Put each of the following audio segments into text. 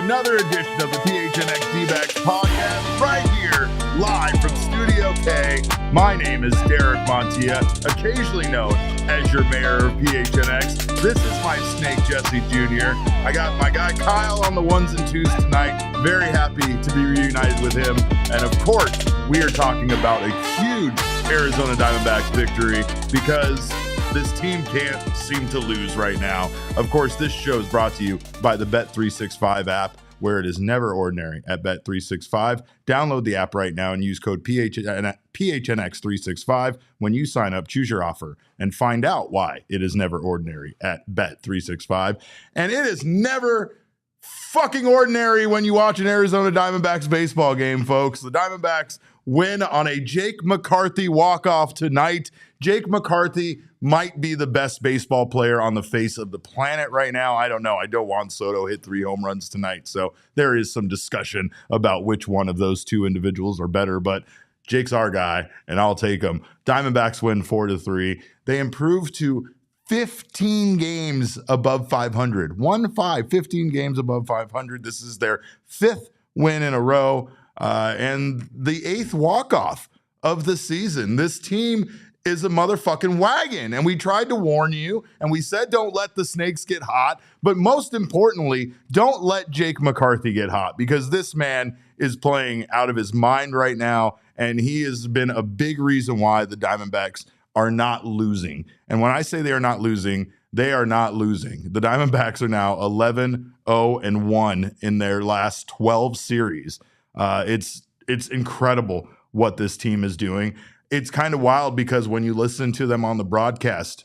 another edition of the PHNX Dbacks podcast right here, live from Studio K. My name is Derek Montilla, occasionally known as your mayor of PHNX. This is my snake, Jesse Jr. I got my guy Kyle on the ones and twos tonight. Very happy to be reunited with him. And of course, we are talking about a huge Arizona Diamondbacks victory because this team can't seem to lose right now. Of course, this show is brought to you by the Bet365 app, where it is never ordinary at Bet365. Download the app right now and use code PHNX365 when you sign up. Choose your offer and find out why it is never ordinary at Bet365. And it is never fucking ordinary when you watch an Arizona Diamondbacks baseball game, folks. The Diamondbacks win on a Jake McCarthy walk-off tonight. Jake McCarthy might be the best baseball player on the face of the planet right now. I don't know. I don't want Soto hit 3 home runs tonight, so there is some discussion about which one of those two individuals are better, but Jake's our guy, and I'll take him. Diamondbacks win 4-3. They improve to 15 games above 500. 15 games above 500. This is their 5th win in a row, and the 8th walk-off of the season. This team is a motherfucking wagon. And we tried to warn you, and we said don't let the snakes get hot. But most importantly, don't let Jake McCarthy get hot, because this man is playing out of his mind right now, and he has been a big reason why the Diamondbacks are not losing. And when I say they are not losing, they are not losing. The Diamondbacks are now 11-0-1 in their last 12 series. It's incredible what this team is doing. It's kind of wild because when you listen to them on the broadcast,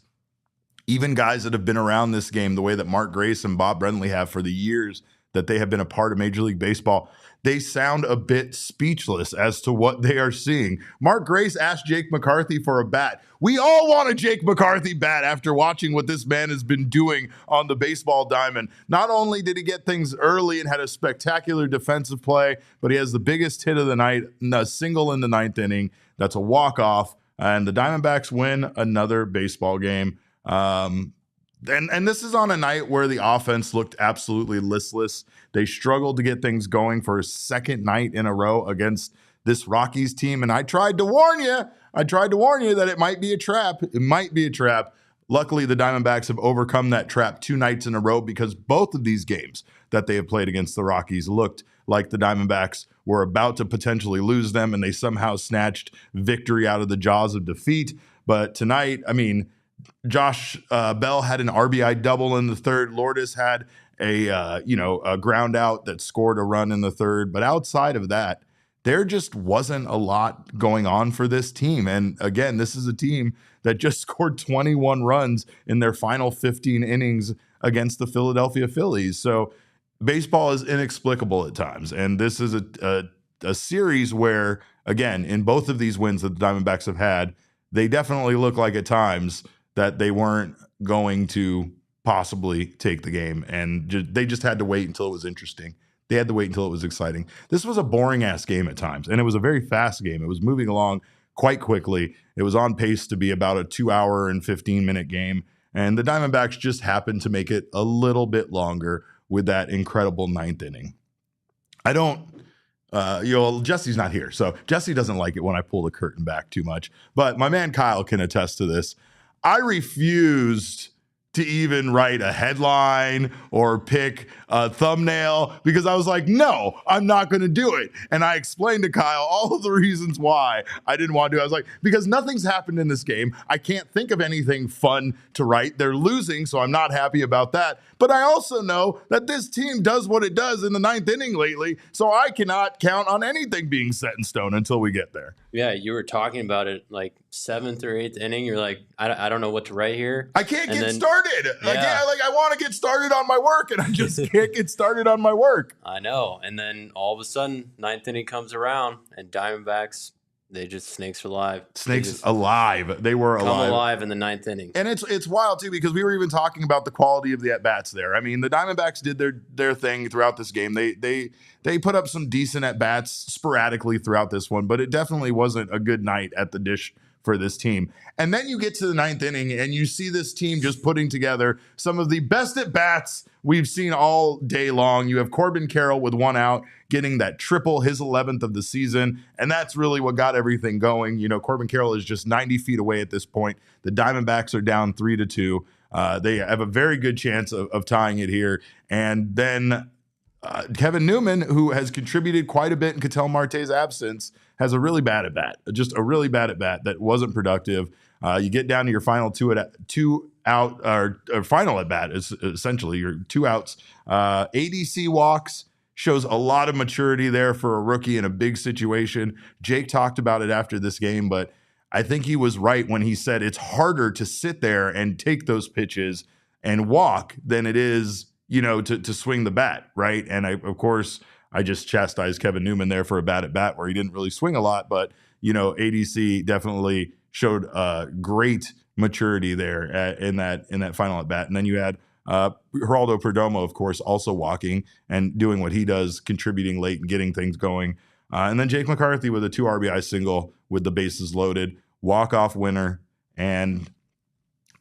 even guys that have been around this game the way that Mark Grace and Bob Brenly have for the years that they have been a part of Major League Baseball, they sound a bit speechless as to what they are seeing. Mark Grace asked Jake McCarthy for a bat. We all want a Jake McCarthy bat after watching what this man has been doing on the baseball diamond. Not only did he get things early and had a spectacular defensive play, but he has the biggest hit of the night, a single in the 9th inning. That's a walk-off, and the Diamondbacks win another baseball game. And this is on a night where the offense looked absolutely listless. They struggled to get things going for a second night in a row against this Rockies team. And I tried to warn you. That it might be a trap. It might be a trap. Luckily, the Diamondbacks have overcome that trap 2 nights in a row, because both of these games that they have played against the Rockies looked like the Diamondbacks were about to potentially lose them, and they somehow snatched victory out of the jaws of defeat. But tonight, I mean, Josh Bell had an RBI double in the 3rd. Lourdes had a ground out that scored a run in the 3rd. But outside of that, there just wasn't a lot going on for this team. And again, this is a team that just scored 21 runs in their final 15 innings against the Philadelphia Phillies. So baseball is inexplicable at times. And this is a series where, again, in both of these wins that the Diamondbacks have had, they definitely look like at times that they weren't going to possibly take the game. And they just had to wait until it was interesting. They had to wait until it was exciting. This was a boring-ass game at times, and it was a very fast game. It was moving along quite quickly. It was on pace to be about a 2-hour and 15-minute game, and the Diamondbacks just happened to make it a little bit longer with that incredible 9th inning. Jesse's not here, so Jesse doesn't like it when I pull the curtain back too much, but my man Kyle can attest to this. I refused to even write a headline or pick a thumbnail because I was like, no, I'm not going to do it. And I explained to Kyle all of the reasons why I didn't want to do it. I was like, because nothing's happened in this game. I can't think of anything fun to write. They're losing, so I'm not happy about that. But I also know that this team does what it does in the 9th inning lately, so I cannot count on anything being set in stone until we get there. Yeah, you were talking about it like 7th or 8th inning. You're like, I don't know what to write here. I can't get started. Yeah. I want to get started on my work, and I just can't get started on my work. I know. And then all of a sudden, 9th inning comes around, and Diamondbacks, they just snakes alive. Snakes alive. They were alive in the 9th inning. And it's wild, too, because we were even talking about the quality of the at-bats there. I mean, the Diamondbacks did their thing throughout this game. They put up some decent at-bats sporadically throughout this one, but it definitely wasn't a good night at the dish for this team. And then you get to the ninth inning and you see this team just putting together some of the best at bats we've seen all day long. You have Corbin Carroll with one out, getting that triple, his 11th of the season. And that's really what got everything going. You know, Corbin Carroll is just 90 feet away at this point. The Diamondbacks are down 3-2. They have a very good chance of tying it here. And then Kevin Newman, who has contributed quite a bit in Ketel Marte's absence, has a really bad at bat, just a really bad at bat that wasn't productive. You get down to your final two out or final at bat is essentially your 2 outs. ADC walks, shows a lot of maturity there for a rookie in a big situation. Jake talked about it after this game, but I think he was right when he said it's harder to sit there and take those pitches and walk than it is, you know, to swing the bat, right? And of course, I just chastised Kevin Newman there for a bad at bat where he didn't really swing a lot, but, you know, ADC definitely showed great maturity there in that final at bat. And then you had Geraldo Perdomo, of course, also walking and doing what he does, contributing late and getting things going. And then Jake McCarthy with a 2 RBI single with the bases loaded, walk-off winner. And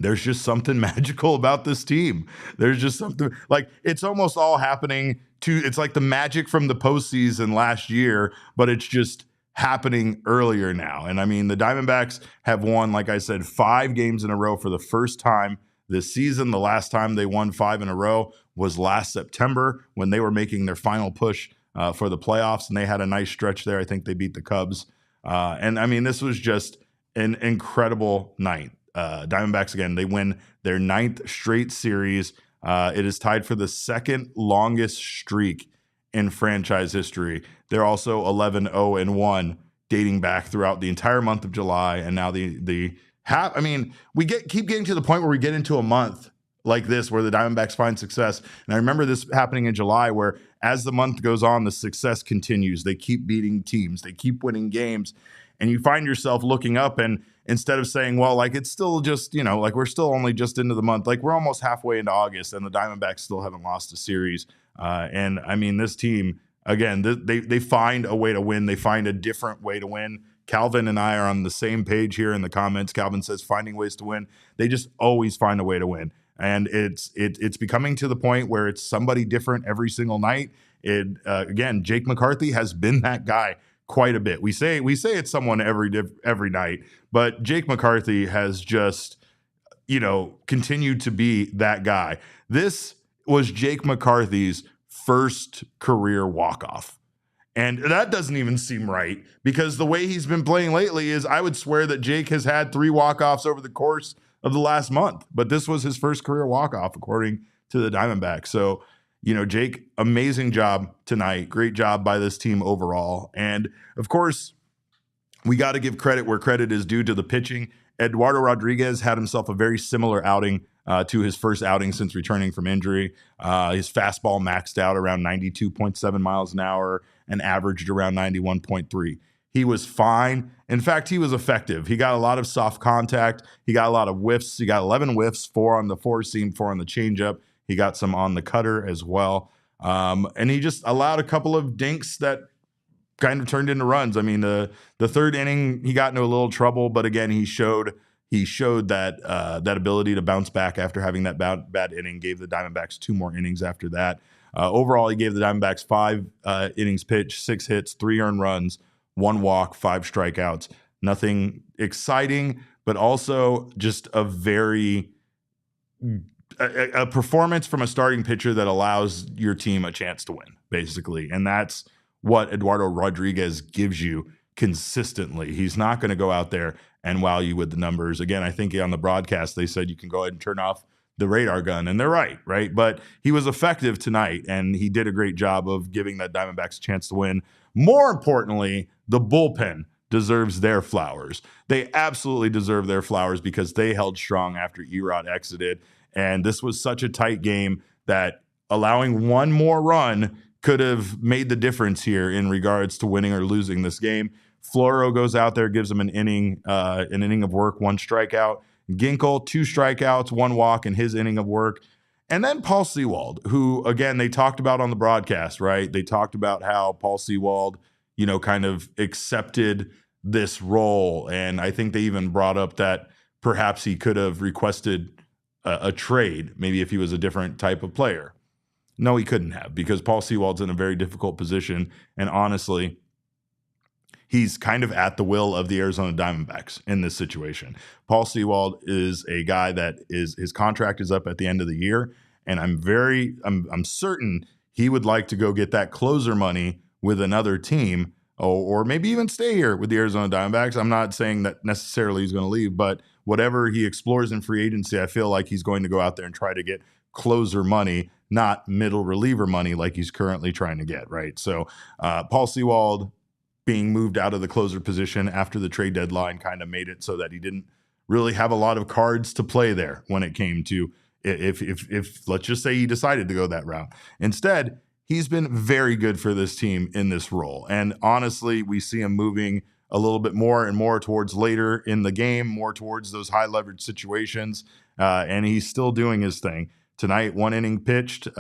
there's just something magical about this team. There's just something like it's almost all happening it's like the magic from the postseason last year, but it's just happening earlier now. And I mean, the Diamondbacks have won, like I said, 5 games in a row for the first time this season. The last time they won 5 in a row was last September when they were making their final push for the playoffs, and they had a nice stretch there. I think they beat the Cubs. And I mean, this was just an incredible night. Diamondbacks, again, they win their 9th straight series. It is tied for the second longest streak in franchise history. They're also 11-0-1 dating back throughout the entire month of July. And now I mean, we keep getting to the point where we get into a month like this where the Diamondbacks find success. And I remember this happening in July where as the month goes on, the success continues. They keep beating teams. They keep winning games. And you find yourself looking up and instead of saying, well, like it's still just, you know, like we're still only just into the month, like we're almost halfway into August and the Diamondbacks still haven't lost a series. And I mean, this team, again, they find a way to win. They find a different way to win. Calvin and I are on the same page here in the comments. Calvin says finding ways to win. They just always find a way to win. And it's becoming to the point where it's somebody different every single night. Again, Jake McCarthy has been that guy quite a bit. We say it's someone every night, but Jake McCarthy has just, you know, continued to be that guy. This was Jake McCarthy's first career walk-off. And that doesn't even seem right because the way he's been playing lately is I would swear that Jake has had 3 walk-offs over the course of the last month, but this was his first career walk-off according to the Diamondbacks. So, you know, Jake, amazing job tonight. Great job by this team overall. And of course, we got to give credit where credit is due to the pitching. Eduardo Rodriguez had himself a very similar outing to his first outing since returning from injury. His fastball maxed out around 92.7 miles an hour and averaged around 91.3. He was fine. In fact, he was effective. He got a lot of soft contact. He got a lot of whiffs. He got 11 whiffs, 4 on the 4-seam, 4 on the changeup. He got some on the cutter as well. And he just allowed a couple of dinks that kind of turned into runs. I mean, the 3rd inning, he got into a little trouble, but again, he showed that ability to bounce back after having that bad inning, gave the Diamondbacks 2 more innings after that. Overall, he gave the Diamondbacks 5 innings pitched, 6 hits, 3 earned runs, 1 walk, 5 strikeouts. Nothing exciting, but also just a performance from a starting pitcher that allows your team a chance to win, basically. And that's what Eduardo Rodriguez gives you consistently. He's not going to go out there and wow you with the numbers. Again, I think on the broadcast, they said you can go ahead and turn off the radar gun, and they're right? But he was effective tonight, and he did a great job of giving that Diamondbacks a chance to win. More importantly, the bullpen deserves their flowers. They absolutely deserve their flowers because they held strong after Erod exited. And this was such a tight game that allowing 1 more run could have made the difference here in regards to winning or losing this game. Floro goes out there, gives him an inning of work, 1 strikeout. Ginkel, 2 strikeouts, 1 walk in his inning of work. And then Paul Sewald, who, again, they talked about on the broadcast, right? They talked about how Paul Sewald, you know, kind of accepted this role. And I think they even brought up that perhaps he could have requested a trade, maybe if he was a different type of player. No, he couldn't have, because Paul Sewald's in a very difficult position. And honestly, he's kind of at the will of the Arizona Diamondbacks in this situation. Paul Sewald is a guy that his contract is up at the end of the year. And I'm certain he would like to go get that closer money with another team, or maybe even stay here with the Arizona Diamondbacks. I'm not saying that necessarily he's going to leave, but whatever he explores in free agency, I feel like he's going to go out there and try to get closer money, not middle reliever money like he's currently trying to get, right? So Paul Sewald being moved out of the closer position after the trade deadline kind of made it so that he didn't really have a lot of cards to play there when it came to if let's just say he decided to go that route. Instead, he's been very good for this team in this role. And honestly, we see him moving a little bit more and more towards later in the game, more towards those high leverage situations. And he's still doing his thing. Tonight, 1 inning pitched, he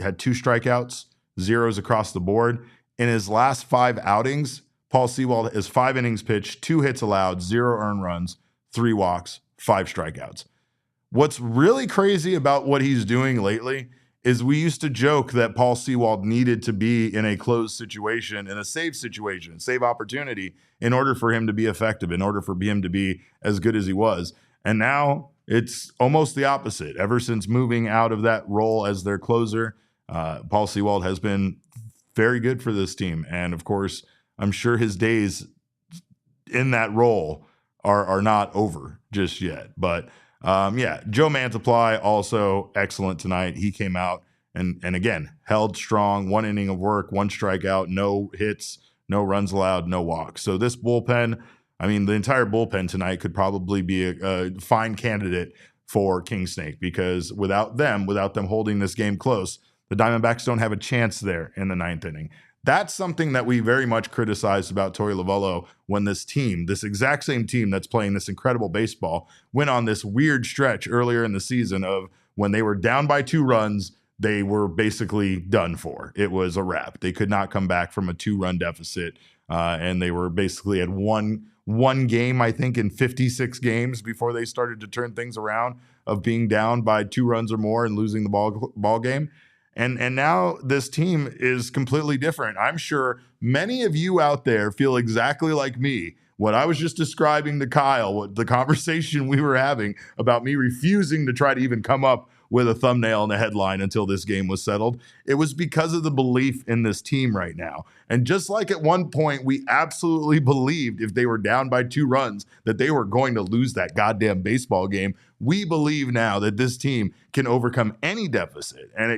had 2 strikeouts, 0s across the board. In his last 5 outings, Paul Sewald has 5 innings pitched, 2 hits allowed, 0 earned runs, 3 walks, 5 strikeouts. What's really crazy about what he's doing lately is we used to joke that Paul Sewald needed to be in a closed situation, in a save situation, save opportunity, in order for him to be effective, in order for him to be as good as he was. And now it's almost the opposite. Ever since moving out of that role as their closer, Paul Sewald has been very good for this team. And of course, I'm sure his days in that role are not over just yet. But Joe Mantiply also excellent tonight. He came out and again held strong. 1 inning of work, 1 strikeout, no hits, no runs allowed, no walks. So this bullpen, I mean, the entire bullpen tonight could probably be a fine candidate for King Snake, because without them holding this game close, the Diamondbacks don't have a chance there in the 9th inning. That's something that we very much criticized about Torey Lovullo when this team, this exact same team that's playing this incredible baseball, went on this weird stretch earlier in the season of when they were down by 2 runs, they were basically done for. It was a wrap. They could not come back from a 2-run deficit, and they were basically at one game, I think, in 56 games before they started to turn things around, of being down by 2 runs or more and losing the ball game. And now this team is completely different. I'm sure many of you out there feel exactly like me. What I was just describing to Kyle, what the conversation we were having about me refusing to try to even come up with a thumbnail and a headline until this game was settled. It was because of the belief in this team right now. And just like at one point, we absolutely believed if they were down by 2 runs that they were going to lose that goddamn baseball game. We believe now that this team can overcome any deficit, and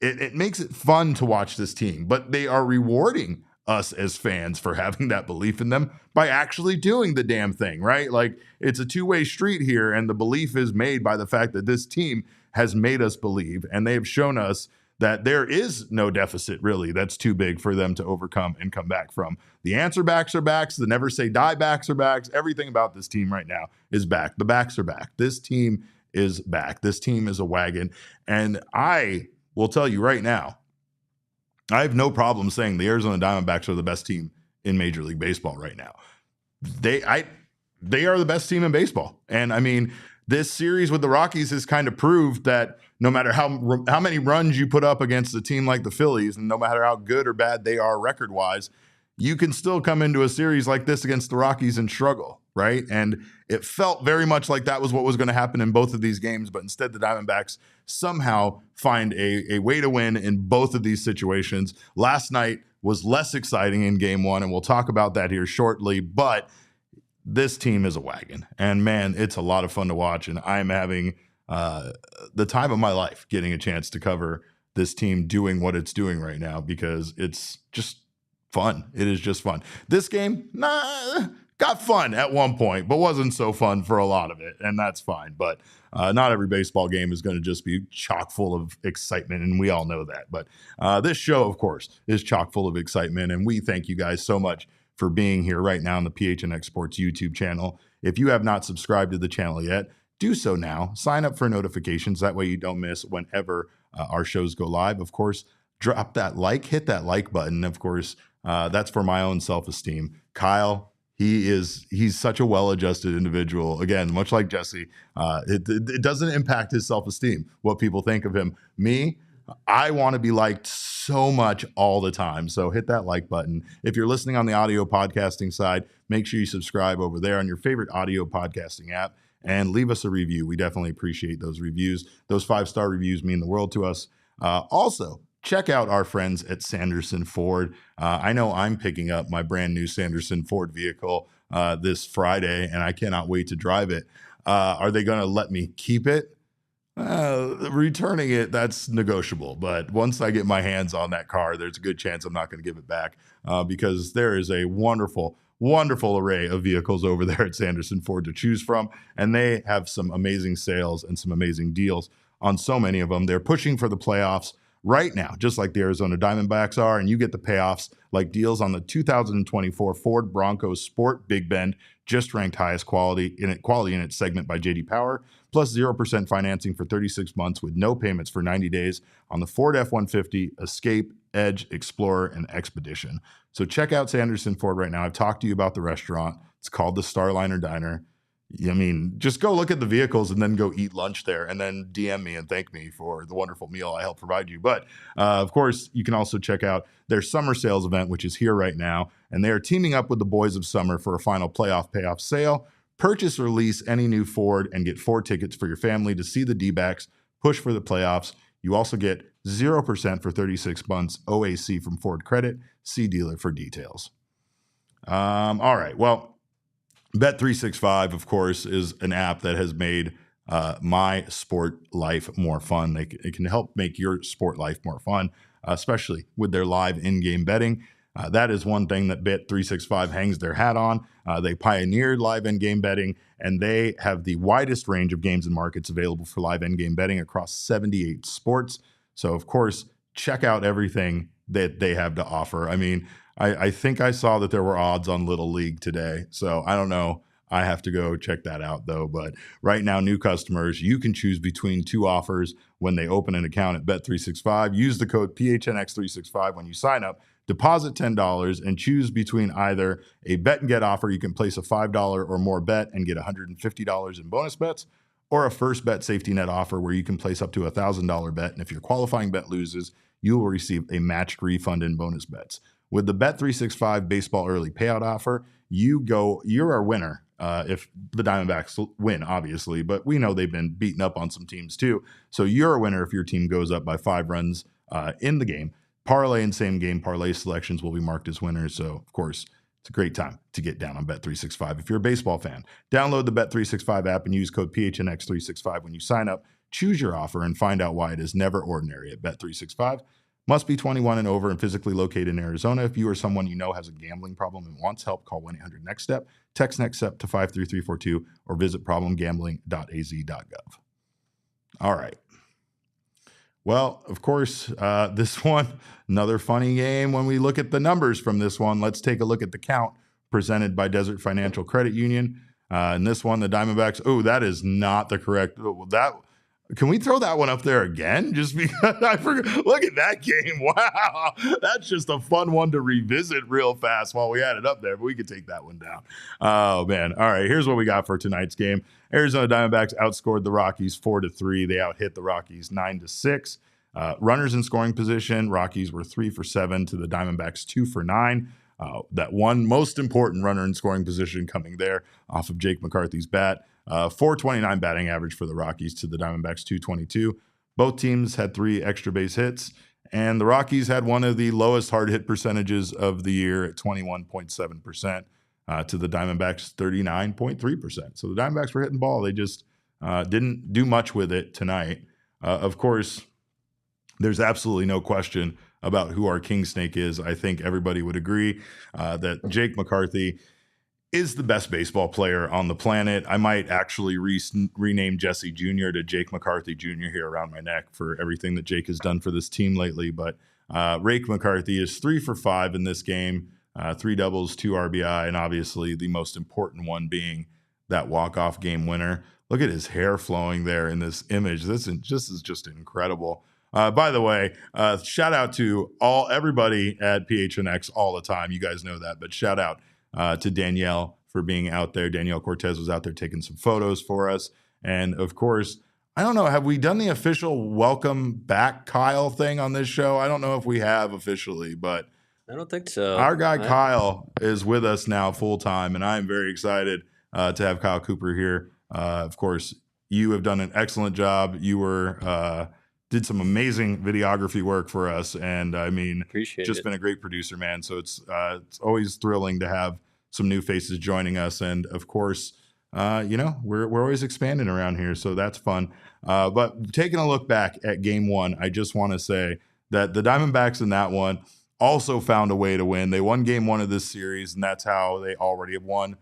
it makes it fun to watch this team, but they are rewarding us as fans for having that belief in them by actually doing the damn thing, right? Like, it's a 2-way street here, and the belief is made by the fact that this team has made us believe, and they have shown us that there is no deficit really that's too big for them to overcome and come back from. The answer backs are backs. The never say die backs are backs. Everything about this team right now is back. The backs are back. This team is back. This team is a wagon. And I will tell you right now, I have no problem saying the Arizona Diamondbacks are the best team in Major League Baseball right now. They are the best team in baseball. And I mean, this series with the Rockies has kind of proved that no matter how many runs you put up against a team like the Phillies, and no matter how good or bad they are record-wise, you can still come into a series like this against the Rockies and struggle, right? And it felt very much like that was what was going to happen in both of these games, but instead the Diamondbacks somehow find a way to win in both of these situations. Last night was less exciting in game 1, and we'll talk about that here shortly, but this team is a wagon, and man, it's a lot of fun to watch, and I'm having the time of my life getting a chance to cover this team doing what it's doing right now, because it's just fun. It is just fun. This game, got fun at one point, but wasn't so fun for a lot of it, and that's fine. But not every baseball game is going to just be chock full of excitement, and we all know that. But this show, of course, is chock full of excitement, and we thank you guys so much for being here right now on the PHNX Sports YouTube channel. If you have not subscribed to the channel yet, do so now. Sign up for notifications. That way you don't miss whenever our shows go live. Of course, drop that like, hit that like button. Of course, that's for my own self-esteem. Kyle, He's such a well-adjusted individual. Again, much like Jesse, it doesn't impact his self-esteem, what people think of him. Me, I want to be liked so much all the time. So hit that like button. If you're listening on the audio podcasting side, make sure you subscribe over there on your favorite audio podcasting app and leave us a review. We definitely appreciate those reviews. Those 5-star reviews mean the world to us. Also, check out our friends at Sanderson Ford. I know I'm picking up my brand new Sanderson Ford vehicle this Friday, and I cannot wait to drive it. Are they going to let me keep it? Returning it, that's negotiable. But once I get my hands on that car, there's a good chance I'm not going to give it back because there is a wonderful array of vehicles over there at Sanderson Ford to choose from. And they have some amazing sales and some amazing deals on so many of them. They're pushing for the playoffs right now, just like the Arizona Diamondbacks are, and you get the payoffs like deals on the 2024 Ford Bronco Sport Big Bend, just ranked highest quality in its segment by J.D. Power, plus 0% financing for 36 months with no payments for 90 days on the Ford F-150, Escape, Edge, Explorer, and Expedition. So check out Sanderson Ford right now. I've talked to you about the restaurant. It's called the Starliner Diner. I mean, just go look at the vehicles and then go eat lunch there and then DM me and thank me for the wonderful meal I helped provide you. But of course, you can also check out their summer sales event, which is here right now. And they are teaming up with the Boys of Summer for a final playoff payoff sale. Purchase or lease any new Ford and get 4 tickets for your family to see the Dbacks push for the playoffs. You also get 0% for 36 months OAC from Ford Credit. See dealer for details. All right. Well, Bet365, of course, is an app that has made my sport life more fun. It can help make your sport life more fun, especially with their live in-game betting. That is one thing that Bet365 hangs their hat on. They pioneered live in-game betting, and they have the widest range of games and markets available for live in-game betting across 78 sports. So, of course, check out everything that they have to offer. I mean, I think I saw that there were odds on Little League today. So I don't know. I have to go check that out, though. But right now, new customers, you can choose between 2 offers when they open an account at Bet365. Use the code PHNX365 when you sign up. Deposit $10 and choose between either a bet and get offer. You can place a $5 or more bet and get $150 in bonus bets, or a first bet safety net offer where you can place up to a $1,000 bet. And if your qualifying bet loses, you will receive a matched refund in bonus bets. With the Bet365 baseball early payout offer, you're a winner if the Diamondbacks win, obviously, but we know they've been beaten up on some teams too. So you're a winner if your team goes up by 5 runs in the game. Parlay and same game parlay selections will be marked as winners. So, of course, it's a great time to get down on Bet365 if you're a baseball fan. Download the Bet365 app and use code PHNX365 when you sign up. Choose your offer and find out why it is never ordinary at Bet365. Must be 21 and over and physically located in Arizona. If you or someone you know has a gambling problem and wants help, call 1-800-NEXT-STEP, text NEXT STEP to 53342, or visit problemgambling.az.gov. All right. Well, of course, this one, another funny game. When we look at the numbers from this one, let's take a look at the count presented by Desert Financial Credit Union. In this one, the Diamondbacks, that is not the correct, can we throw that one up there again? Just because I forgot. Look at that game. Wow. That's just a fun one to revisit real fast while we had it up there, but we could take that one down. Oh, man. All right. Here's what we got for tonight's game. Arizona Diamondbacks outscored the Rockies 4-3. They out-hit the Rockies 9-6. Runners in scoring position, Rockies were 3 for 7 to the Diamondbacks 2 for 9. That one most important runner in scoring position coming there off of Jake McCarthy's bat. 429 batting average for the Rockies to the Diamondbacks 222. Both teams had 3 extra base hits, and the Rockies had one of the lowest hard hit percentages of the year at 21.7% to the Diamondbacks 39.3%. So the Diamondbacks were hitting ball. They just didn't do much with it tonight. Of course, there's absolutely no question about who our king snake is. I think everybody would agree that Jake McCarthy is the best baseball player on the planet. I might actually rename Jesse Jr. to Jake McCarthy Jr. here around my neck for everything that Jake has done for this team lately. But Rake McCarthy is 3 for 5 in this game, 3 doubles, 2 RBI, and obviously the most important one being that walk-off game winner. Look at his hair flowing there in this image. This is just incredible. By the way, shout out to everybody at PHNX all the time. You guys know that, but shout out to Danielle for being out there. Danielle Cortez was out there taking some photos for us. And of course, I don't know, have we done the official welcome back Kyle thing on this show? I don't know if we have officially, but I don't think so. our guy Kyle is with us now full time, and I'm very excited to have Kyle Cooper here. Of course, you have done an excellent job. You were did some amazing videography work for us, and I mean, been a great producer, man. So it's always thrilling to have some new faces joining us, and of course, we're always expanding around here, so that's fun. But taking a look back at Game 1, I just want to say that the Diamondbacks in that one also found a way to win. They won Game 1 of this series, and that's how they already have won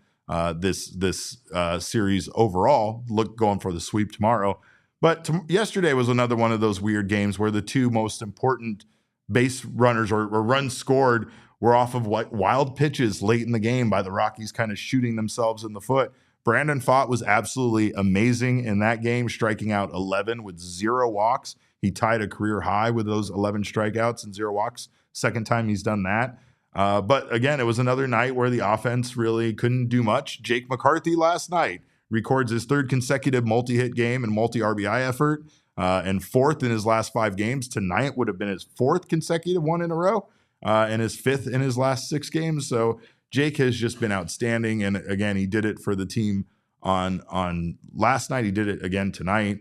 this series overall. Going for the sweep tomorrow. But yesterday was another one of those weird games where the two most important base runners or runs scored were off of wild pitches late in the game by the Rockies kind of shooting themselves in the foot. Brandon Pfaadt was absolutely amazing in that game, striking out 11 with 0 walks. He tied a career high with those 11 strikeouts and 0 walks. Second time he's done that. But again, it was another night where the offense really couldn't do much. Jake McCarthy last night records his 3rd consecutive multi-hit game and multi-RBI effort, and 4th in his last 5 games. Tonight would have been his 4th consecutive one in a row, and his 5th in his last 6 games. So Jake has just been outstanding, and again, he did it for the team on last night. He did it again tonight.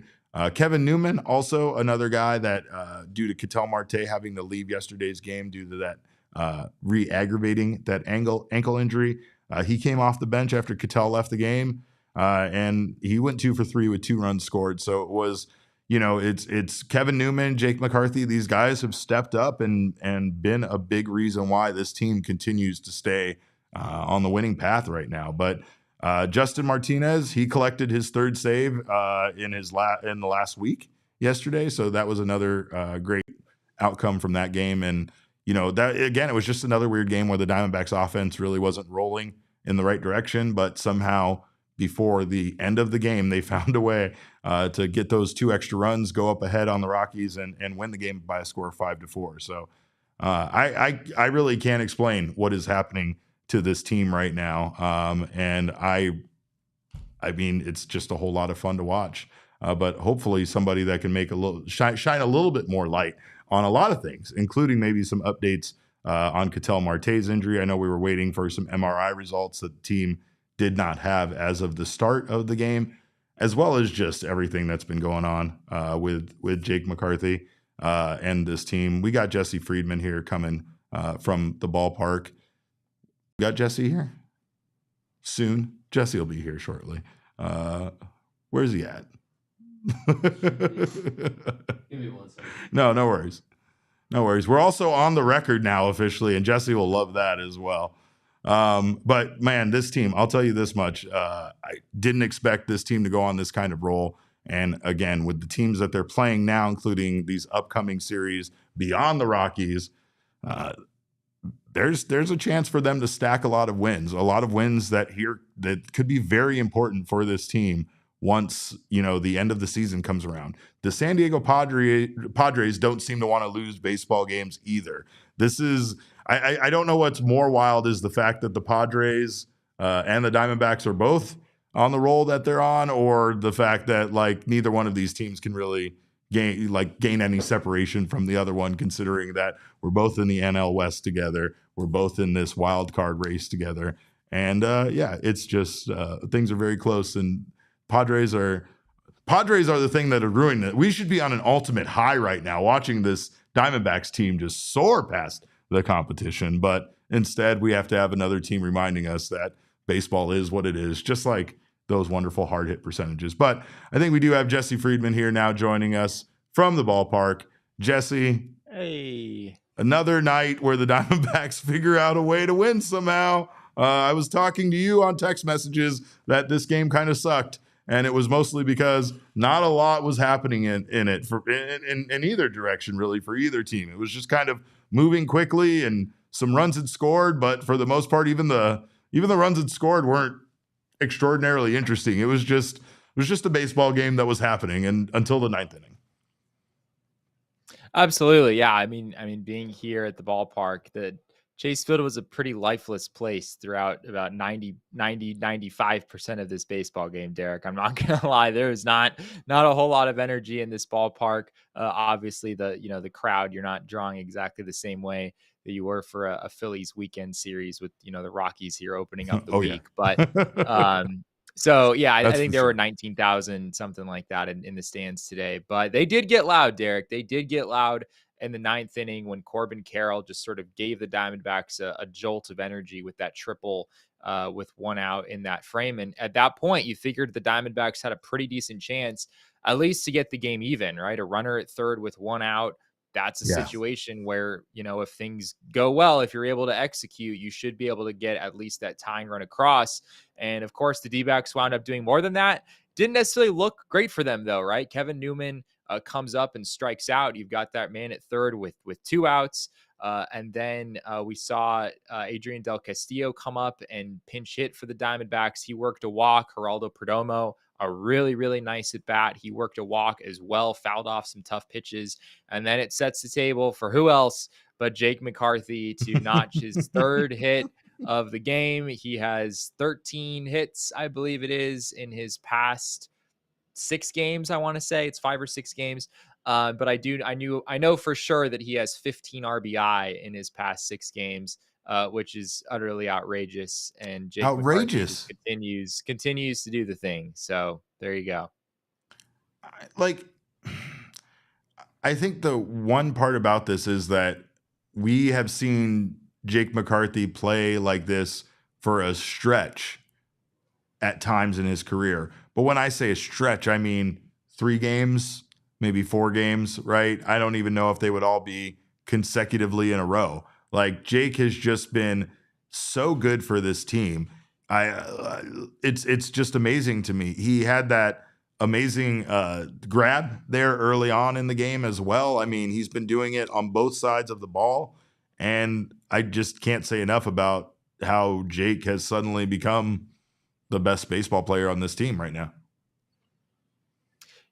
Kevin Newman, also another guy that, due to Ketel Marte having to leave yesterday's game due to that re-aggravating that ankle injury, he came off the bench after Ketel left the game. And he went 2 for 3 with 2 runs scored. So it was, it's Kevin Newman, Jake McCarthy. These guys have stepped up and been a big reason why this team continues to stay on the winning path right now. But Justin Martinez, he collected his 3rd save in the last week yesterday. So that was another great outcome from that game. And that again, it was just another weird game where the Diamondbacks offense really wasn't rolling in the right direction, but somehow before the end of the game, they found a way to get those 2 extra runs, go up ahead on the Rockies, and win the game by a score of 5-4. So I really can't explain what is happening to this team right now, and I mean it's just a whole lot of fun to watch. But hopefully somebody that can make a little shine a little bit more light on a lot of things, including maybe some updates on Ketel Marte's injury. I know we were waiting for some MRI results that the team did not have as of the start of the game, as well as just everything that's been going on with Jake McCarthy and this team. We got Jesse Friedman here coming from the ballpark. We got Jesse here soon. Jesse will be here shortly. Where's he at? Give me 1 second. No worries. No worries. We're also on the record now officially, and Jesse will love that as well. But man, this team, I'll tell you this much. I didn't expect this team to go on this kind of roll. And again, with the teams that they're playing now, including these upcoming series beyond the Rockies, there's a chance for them to stack a lot of wins that could be very important for this team once, the end of the season comes around. The San Diego Padres don't seem to want to lose baseball games either. This is, I don't know what's more wild is the fact that the Padres and the Diamondbacks are both on the roll that they're on, or the fact that neither one of these teams can really gain any separation from the other one, considering that we're both in the NL West together. We're both in this wild card race together. And it's just things are very close, and Padres are the thing that are ruining it. We should be on an ultimate high right now, watching this Diamondbacks team just soar past the competition. But instead, we have to have another team reminding us that baseball is what it is, just like those wonderful hard hit percentages. But I think we do have Jesse Friedman here now joining us from the ballpark. Jesse. Hey. Another night where the Diamondbacks figure out a way to win somehow. I was talking to you on text messages that this game kind of sucked. And it was mostly because not a lot was happening in it in either direction, really, for either team. It was just kind of moving quickly, and some runs had scored, but for the most part, even the runs had scored weren't extraordinarily interesting. It was just a baseball game that was happening, and until the 9th inning. Absolutely, yeah. I mean, being here at the ballpark, the Chase Field was a pretty lifeless place throughout about 95% of this baseball game, Derek. I'm not going to lie. There was not a whole lot of energy in this ballpark. Obviously the crowd, you're not drawing exactly the same way that you were for a Phillies weekend series with, the Rockies here opening up the Oh, week. yeah. But, so yeah, I That's think for there sure. were 19,000, something like that in the stands today, but they did get loud, Derek. They did get loud in the ninth inning when Corbin Carroll just sort of gave the Diamondbacks a jolt of energy with that triple with one out in that frame. And at that point, you figured the Diamondbacks had a pretty decent chance, at least to get the game even, right? A runner at third with one out. That's a Yeah. situation where, if things go well, if you're able to execute, you should be able to get at least that tying run across. And of course, the D-backs wound up doing more than that. Didn't necessarily look great for them, though, right? Kevin Newman comes up and strikes out. You've got that man at third with two outs. And then we saw Adrian Del Castillo come up and pinch hit for the Diamondbacks. He worked a walk. Geraldo Perdomo, a really, really nice at bat. He worked a walk as well, fouled off some tough pitches. And then it sets the table for who else but Jake McCarthy to notch his third hit of the game. He has 13 hits, I believe it is, in his past 6 games. I want to say it's 5 or 6 games. But I know for sure that he has 15 RBI in his past 6 games, which is utterly outrageous. And Jake McCarthy just continues to do the thing. So there you go. I think the one part about this is that we have seen Jake McCarthy play like this for a stretch at times in his career. But when I say a stretch, I mean 3 games, maybe 4 games, right? I don't even know if they would all be consecutively in a row. Like, Jake has just been so good for this team. It's just amazing to me. He had that amazing grab there early on in the game as well. I mean, he's been doing it on both sides of the ball, and I just can't say enough about how Jake has suddenly become the best baseball player on this team right now.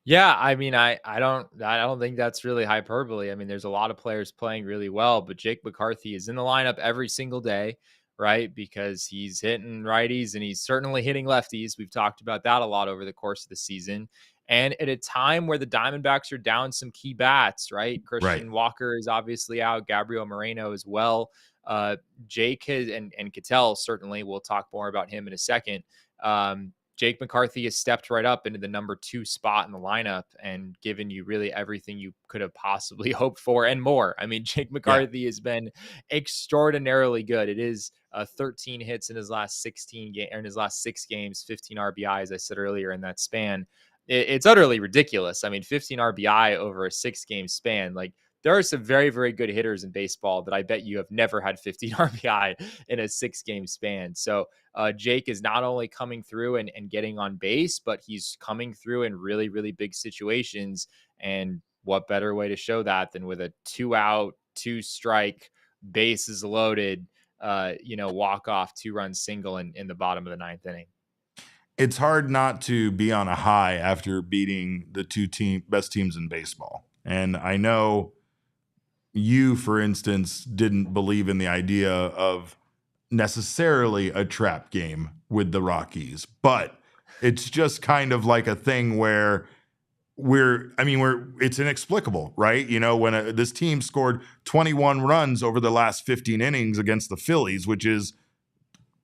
Yeah, I mean, I don't think that's really hyperbole. I mean, there's a lot of players playing really well, but Jake McCarthy is in the lineup every single day, right? Because he's hitting righties and he's certainly hitting lefties. We've talked about that a lot over the course of the season. And at a time where the Diamondbacks are down some key bats, right? Christian Walker is obviously out, Gabriel Moreno as well. Jake has, and Ketel, certainly, we'll talk more about him in a second. Jake McCarthy has stepped right up into the number 2 spot in the lineup and given you really everything you could have possibly hoped for and more. I mean, Jake McCarthy has been extraordinarily good. It is 13 hits in his last 16 games, or in his last 6 games, 15 RBI, as I said earlier in that span. It's utterly ridiculous. I mean, 15 RBI over a 6-game span. Like, there are some very, very good hitters in baseball that I bet you have never had 15 RBI in a 6-game span. So Jake is not only coming through and getting on base, but he's coming through in really, really big situations. And what better way to show that than with a 2-out, 2-strike, bases loaded, walk-off 2-run single in the bottom of the 9th inning. It's hard not to be on a high after beating the 2 best teams in baseball. And I know you, for instance, didn't believe in the idea of necessarily a trap game with the Rockies, but it's just kind of like a thing where it's inexplicable, right? When this team scored 21 runs over the last 15 innings against the Phillies, which is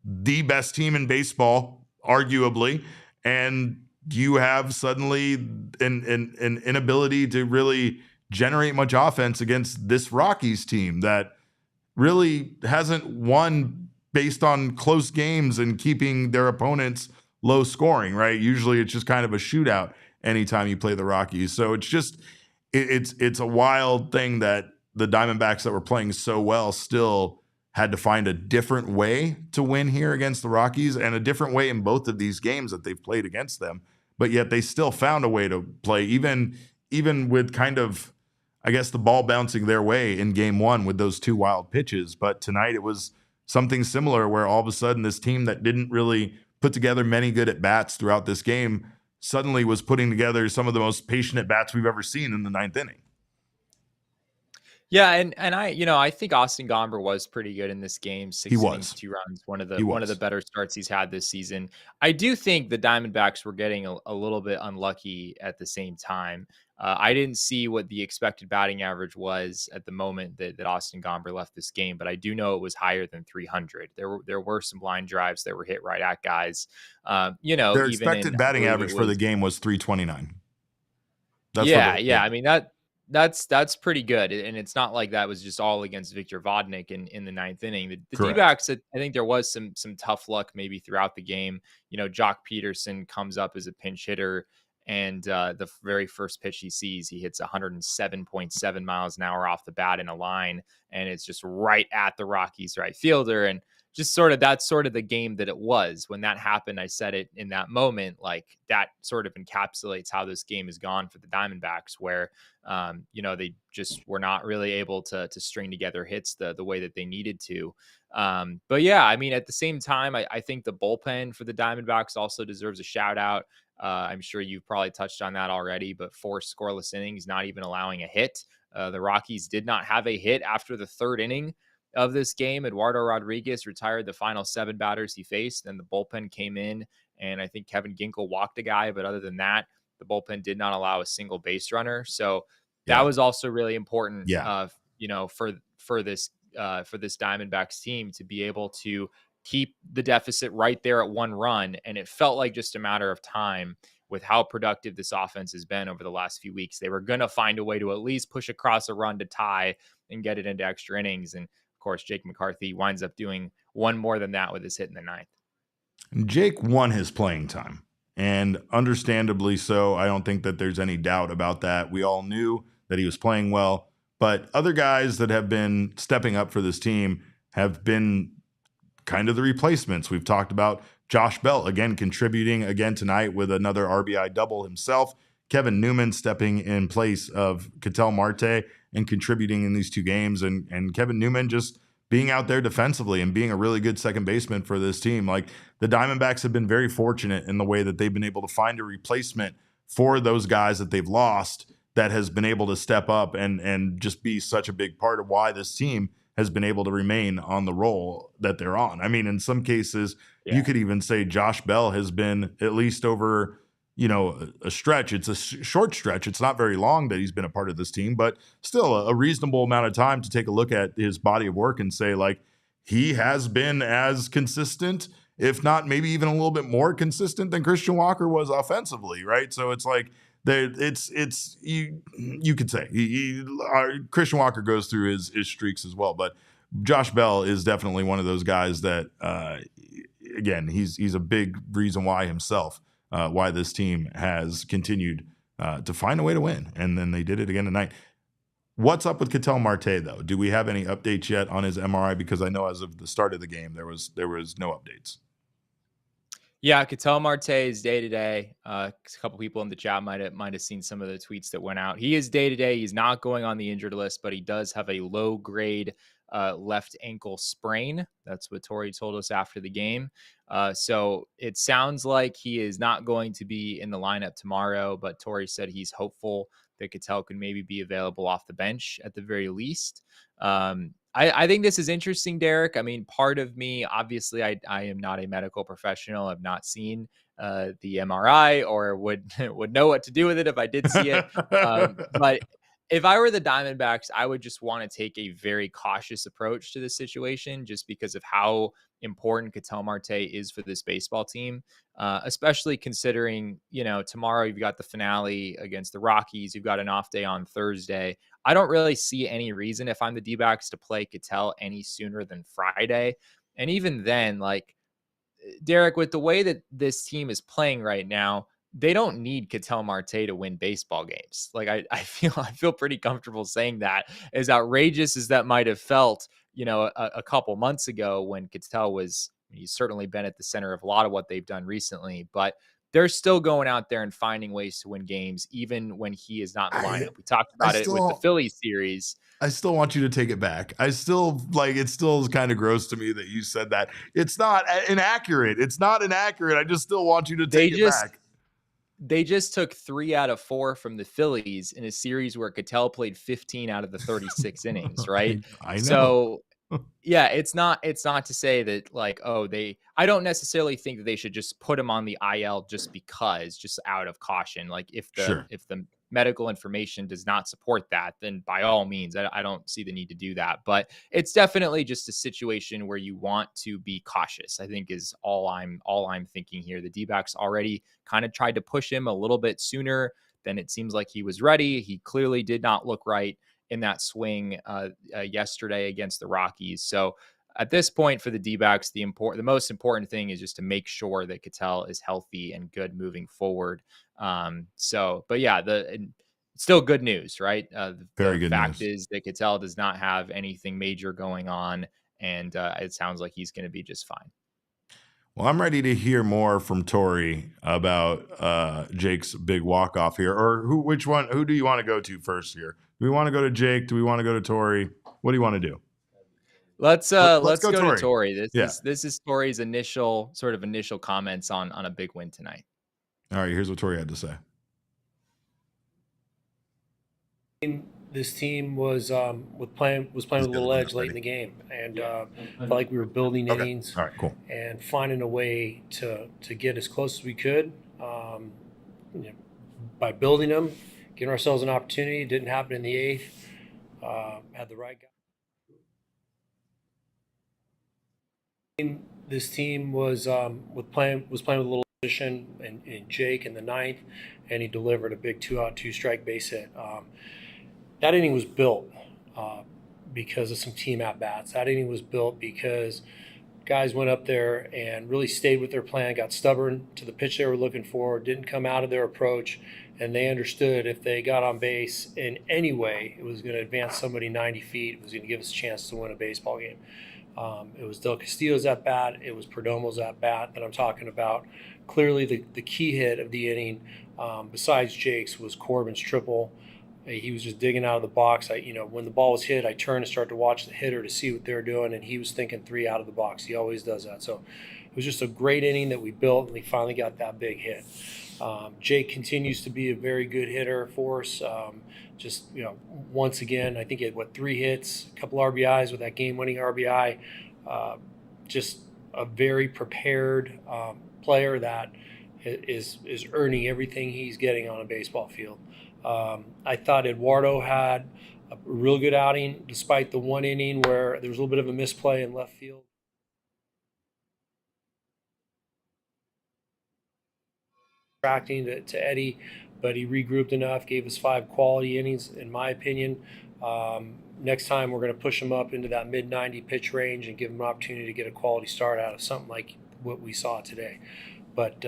the best team in baseball, arguably, and you have suddenly an inability to really generate much offense against this Rockies team that really hasn't won based on close games and keeping their opponents low scoring, right? Usually it's just kind of a shootout anytime you play the Rockies. So it's a wild thing that the Diamondbacks that were playing so well still had to find a different way to win here against the Rockies, and a different way in both of these games that they've played against them. But yet they still found a way to play, even with kind of, I guess, the ball bouncing their way in game 1 with those 2 wild pitches. But tonight it was something similar where all of a sudden this team that didn't really put together many good at-bats throughout this game suddenly was putting together some of the most patient at-bats we've ever seen in the 9th inning. Yeah, and I think Austin Gomber was pretty good in this game. He 6 innings, was. 2 runs, He one of the was. better starts he's had this season. I do think the Diamondbacks were getting a little bit unlucky at the same time. I didn't see what the expected batting average was at the moment that Austin Gomber left this game, but I do know it was higher than 300. There were some line drives that were hit right at guys. Their Even in, expected I batting believe it average for the was. game was 329. That's what Yeah, they yeah. I mean that's pretty good, and it's not like that was just all against Victor Vodnik in the ninth inning. The correct. D-backs, I think there was some tough luck maybe throughout the game. Jock Peterson comes up as a pinch hitter, and the very first pitch he sees, he hits 107.7 miles an hour off the bat in a line, and it's just right at the Rockies right fielder, and just that's sort of the game that it was when that happened. I said it in that moment, like that sort of encapsulates how this game has gone for the Diamondbacks, where they just were not really able to string together hits the way that they needed to. But yeah, I mean, at the same time, I think the bullpen for the Diamondbacks also deserves a shout out. I'm sure you've probably touched on that already, but 4 scoreless innings, not even allowing a hit. The Rockies did not have a hit after the 3rd inning of this game. Eduardo Rodriguez retired the final 7 batters he faced, and the bullpen came in, and I think Kevin Ginkel walked a guy, but other than that, the bullpen did not allow a single base runner. So that Yeah. was also really important, Yeah. for this Diamondbacks team to be able to keep the deficit right there at 1 run, and it felt like just a matter of time with how productive this offense has been over the last few weeks. They were going to find a way to at least push across a run to tie and get it into extra innings, and of course, Jake McCarthy winds up doing one more than that with his hit in the 9th. Jake won his playing time, and understandably so. I don't think that there's any doubt about that. We all knew that he was playing well, but other guys that have been stepping up for this team have been kind of the replacements. We've talked about Josh Bell again contributing again tonight with another RBI double himself. Kevin Newman stepping in place of Ketel Marte and contributing in these 2 games, and Kevin Newman just being out there defensively and being a really good second baseman for this team. Like, the Diamondbacks have been very fortunate in the way that they've been able to find a replacement for those guys that they've lost that has been able to step up and just be such a big part of why this team has been able to remain on the roll that they're on. I mean, in some cases, you could even say Josh Bell has been, at least over, a stretch. It's a short stretch. It's not very long that he's been a part of this team, but still a reasonable amount of time to take a look at his body of work and say, like, he has been as consistent, if not maybe even a little bit more consistent than Christian Walker was offensively, right? So it's like, you could say Christian Walker goes through his streaks as well, but Josh Bell is definitely one of those guys that, again, he's a big reason why himself, why this team has continued to find a way to win, and then they did it again tonight. What's up with Ketel Marte, though? Do we have any updates yet on his MRI? Because I know as of the start of the game, there was no updates. Yeah, Ketel Marte is day to day. A couple people in the chat might have seen some of the tweets that went out. He is day to day. He's not going on the injured list, but he does have a low grade left ankle sprain. That's what Torey told us after the game. So it sounds like he is not going to be in the lineup tomorrow, but Torey said he's hopeful that Ketel could maybe be available off the bench at the very least. I think this is interesting, Derek. I mean, part of me, obviously, I am not a medical professional. I've not seen the MRI or would know what to do with it if I did see it. But if I were the Diamondbacks, I would just want to take a very cautious approach to this situation, just because of how important Ketel Marte is for this baseball team, especially considering, tomorrow you've got the finale against the Rockies. You've got an off day on Thursday. I don't really see any reason, if I'm the D-backs, to play Ketel any sooner than Friday. And even then, like, Derek, with the way that this team is playing right now, they don't need Ketel Marte to win baseball games. Like, I feel pretty comfortable saying that, as outrageous as that might have felt, a couple months ago when Ketel he's certainly been at the center of a lot of what they've done recently, but they're still going out there and finding ways to win games, even when he is not in the lineup. We talked about it with the Phillies series. I still want you to take it back. It still is kind of gross to me that you said that. It's not inaccurate. I just still want you to take it back. they just took 3 out of 4 from the Phillies in a series where Ketel played 15 out of the 36 innings, right? I know. So yeah, it's not to say that like, oh, I don't necessarily think that they should just put him on the IL just out of caution. Like Sure. if the medical information does not support that, then by all means, I don't see the need to do that. But it's definitely just a situation where you want to be cautious, I think is all I'm thinking here. The D-backs already kind of tried to push him a little bit sooner than it seems like he was ready. He clearly did not look right in that swing yesterday against the Rockies. So at this point for the D-backs, the most important thing is just to make sure that Ketel is healthy and good moving forward. But yeah, still good news, right? Very The good fact news. is that Ketel does not have anything major going on, and it sounds like he's going to be just fine. Well, I'm ready to hear more from Tori about Jake's big walk-off here. Or who do you want to go to first here? Do we want to go to Jake? Do we want to go to Tori? What do you want to do? Let's go Tori. to Tori. Yeah. This is Tori's initial comments on a big win tonight. All right, here's what Tori had to say. This team was playing with a little edge late in the game, and felt like we were building innings. All right, cool. And finding a way to get as close as we could by building them, giving ourselves an opportunity. It didn't happen in the eighth. Had the right guy. This team was playing with a little position in Jake in the ninth, and he delivered a big 2-out, 2-strike base hit. That inning was built because of some team at-bats. That inning was built because guys went up there and really stayed with their plan, got stubborn to the pitch they were looking for, didn't come out of their approach, and they understood if they got on base in any way, it was going to advance somebody 90 feet. It was going to give us a chance to win a baseball game. It was Del Castillo's at-bat. It was Perdomo's at-bat that I'm talking about. Clearly the key hit of the inning, besides Jake's, was Corbin's triple. He was just digging out of the box. When the ball was hit, I turned and started to watch the hitter to see what they're doing, and he was thinking 3 out of the box. He always does that. So it was just a great inning that we built, and we finally got that big hit. Jake continues to be a very good hitter for us. Once again, I think he had 3 hits, a couple RBIs with that game-winning RBI. Just a very prepared player that is earning everything he's getting on a baseball field. I thought Eduardo had a real good outing, despite the one inning where there was a little bit of a misplay in left field. Distracting to Eddie, but he regrouped enough, gave us 5 quality innings, in my opinion. Next time we're going to push him up into that mid-90 pitch range and give him an opportunity to get a quality start out of something like what we saw today. But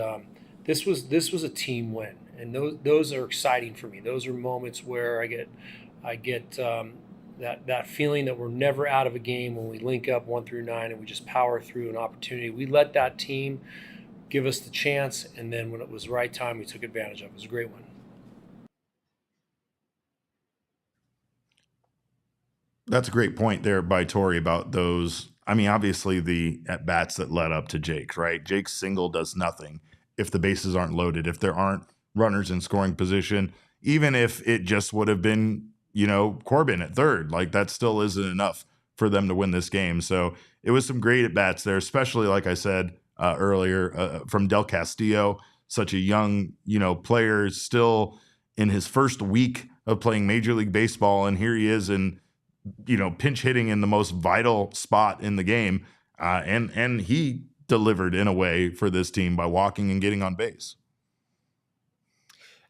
this was a team win. And those are exciting for me. Those are moments where I get that feeling that we're never out of a game when we link up 1 through 9 and we just power through an opportunity. We let that team give us the chance, and then when it was the right time, we took advantage of it. It was a great one. That's a great point there by Tori about those. I mean, obviously the at-bats that led up to Jake's, right? Jake's single does nothing if the bases aren't loaded, if there aren't runners in scoring position, even if it just would have been, Corbin at third, like that still isn't enough for them to win this game. So it was some great at-bats there, especially, like I said earlier, from Del Castillo, such a young, player, still in his first week of playing Major League Baseball. And here he is in, pinch hitting in the most vital spot in the game. And he delivered in a way for this team by walking and getting on base.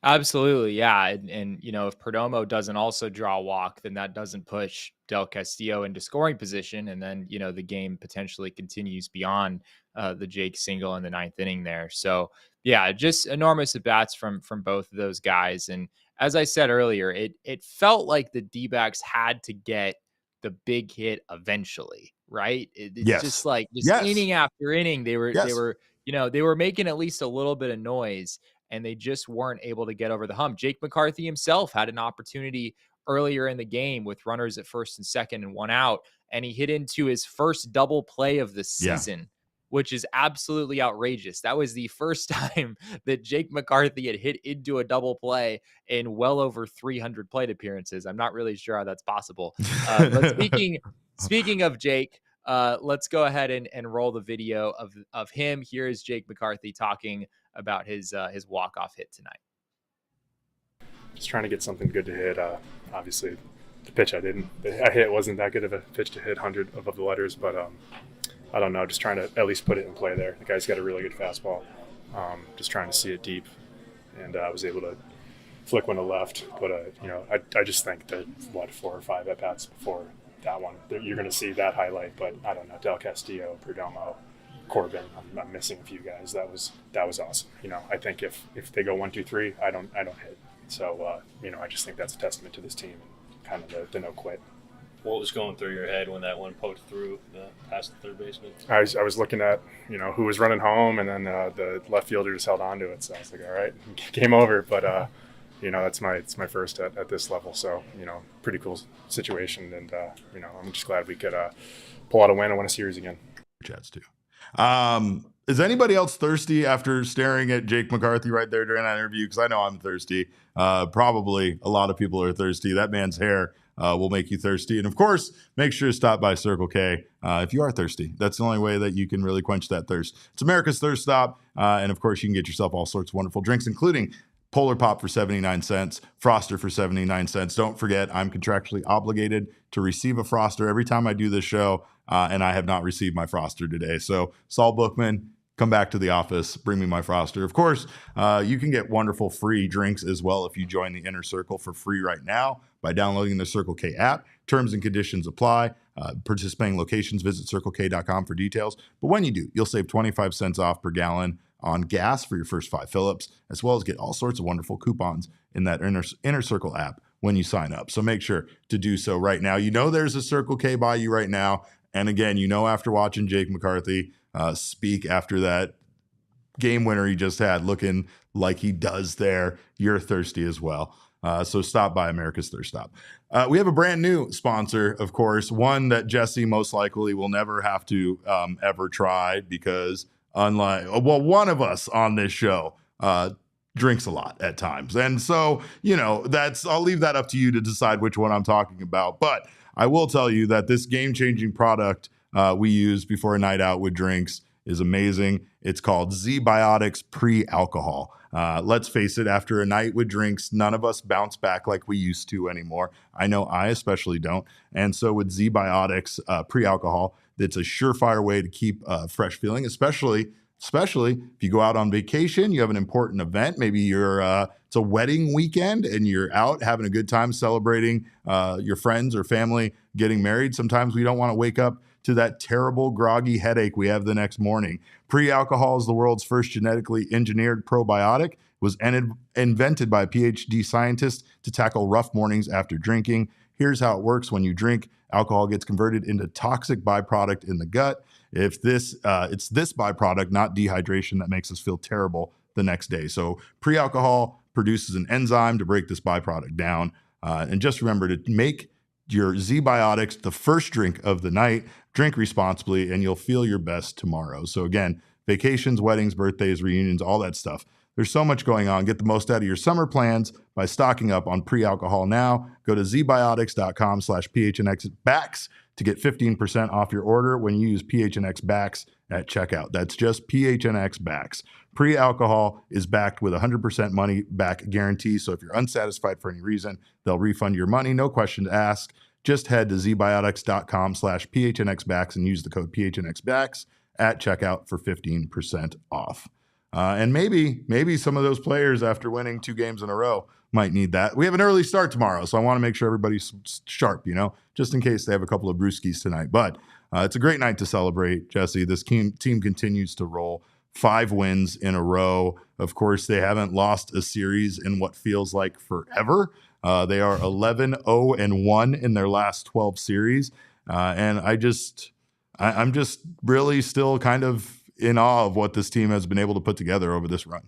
Absolutely, yeah, and if Perdomo doesn't also draw a walk, then that doesn't push Del Castillo into scoring position, and then the game potentially continues beyond the Jake single in the 9th inning there. So yeah, just enormous at bats from both of those guys, and as I said earlier, it felt like the D-backs had to get the big hit eventually, right? It's just like inning after inning, they were making at least a little bit of noise, and they just weren't able to get over the hump. Jake McCarthy himself had an opportunity earlier in the game with runners at first and second and 1 out, and he hit into his first double play of the season which is absolutely outrageous. That was the first time that Jake McCarthy had hit into a double play in well over 300 plate appearances. I'm not really sure how that's possible. But speaking of Jake, let's go ahead and roll the video of him. Here is Jake McCarthy talking about his walk-off hit tonight. Just trying to get something good to hit. Obviously, the pitch I hit wasn't that good of a pitch to hit 100 above the letters, but I don't know. Just trying to at least put it in play there. The guy's got a really good fastball. Just trying to see it deep, and I was able to flick one to left. But I just think that 4 or 5 at bats before that one, you're going to see that highlight. But I don't know. Del Castillo, Perdomo, Corbin. I'm missing a few guys. That was awesome. I think if they go 1, 2, 3, I don't hit. So I just think that's a testament to this team and kind of the no quit. What was going through your head when that one poked through past the third baseman? I was looking at who was running home, and then the left fielder just held on to it. So I was like, all right, game over. But it's my first at this level. So pretty cool situation, and I'm just glad we could pull out a win and win a series again. Jets too. Is anybody else thirsty after staring at Jake McCarthy right there during that interview? Because I know I'm thirsty. Probably a lot of people are thirsty. That man's hair will make you thirsty. And of course, make sure to stop by Circle K if you are thirsty. That's the only way that you can really quench that thirst. It's America's Thirst Stop. And of course, you can get yourself all sorts of wonderful drinks, including Polar Pop for 79 cents, Froster for 79 cents. Don't forget, I'm contractually obligated to receive a Froster every time I do this show. And I have not received my Froster today. So Saul Bookman, come back to the office, bring me my Froster. Of course, you can get wonderful free drinks as well if you join the Inner Circle for free right now by downloading the Circle K app. Terms and conditions apply. Participating locations, visit CircleK.com for details. But when you do, you'll save 25 cents off per gallon on gas for your first 5 fill-ups, as well as get all sorts of wonderful coupons in that Inner Circle app when you sign up. So make sure to do so right now. There's a Circle K by you right now. And again, after watching Jake McCarthy speak after that game winner he just had, looking like he does there, you're thirsty as well. So stop by America's Thirst Stop. We have a brand new sponsor, of course, one that Jesse most likely will never have to ever try because one of us on this show drinks a lot at times. And so, I'll leave that up to you to decide which one I'm talking about. But I will tell you that this game-changing product we use before a night out with drinks is amazing. It's called Z-Biotics Pre-Alcohol. Let's face it, after a night with drinks, none of us bounce back like we used to anymore. I know I especially don't. And so with Z-Biotics Pre-Alcohol, it's a surefire way to keep fresh feeling, especially if you go out on vacation, you have an important event, maybe it's a wedding weekend and you're out having a good time celebrating your friends or family getting married. Sometimes we don't want to wake up to that terrible groggy headache we have the next morning. Pre-alcohol is the world's first genetically engineered probiotic. It was invented by a PhD scientist to tackle rough mornings after drinking. Here's how it works. When you drink, alcohol gets converted into toxic byproduct in the gut. It's this byproduct, not dehydration, that makes us feel terrible the next day. So pre-alcohol produces an enzyme to break this byproduct down. And just remember to make your Z-Biotics the first drink of the night. Drink responsibly, and you'll feel your best tomorrow. So again, vacations, weddings, birthdays, reunions, all that stuff. There's so much going on. Get the most out of your summer plans by stocking up on pre-alcohol now. Go to zbiotics.com/PHNXBacks to get 15% off your order when you use PHNXBacks at checkout. That's just PHNXBacks. Pre-alcohol is backed with 100% money back guarantee. So if you're unsatisfied for any reason, they'll refund your money. No questions asked. Just head to zbiotics.com/PHNXBacks and use the code PHNXBacks at checkout for 15% off. And maybe some of those players, after winning 2 games in a row, might need that. We have an early start tomorrow, so I want to make sure everybody's sharp, just in case they have a couple of brewskis tonight. But it's a great night to celebrate, Jesse. This team continues to roll. 5 wins in a row. Of course, they haven't lost a series in what feels like forever. They are 11-0-1 in their last 12 series. And I'm just really still kind of in awe of what this team has been able to put together over this run.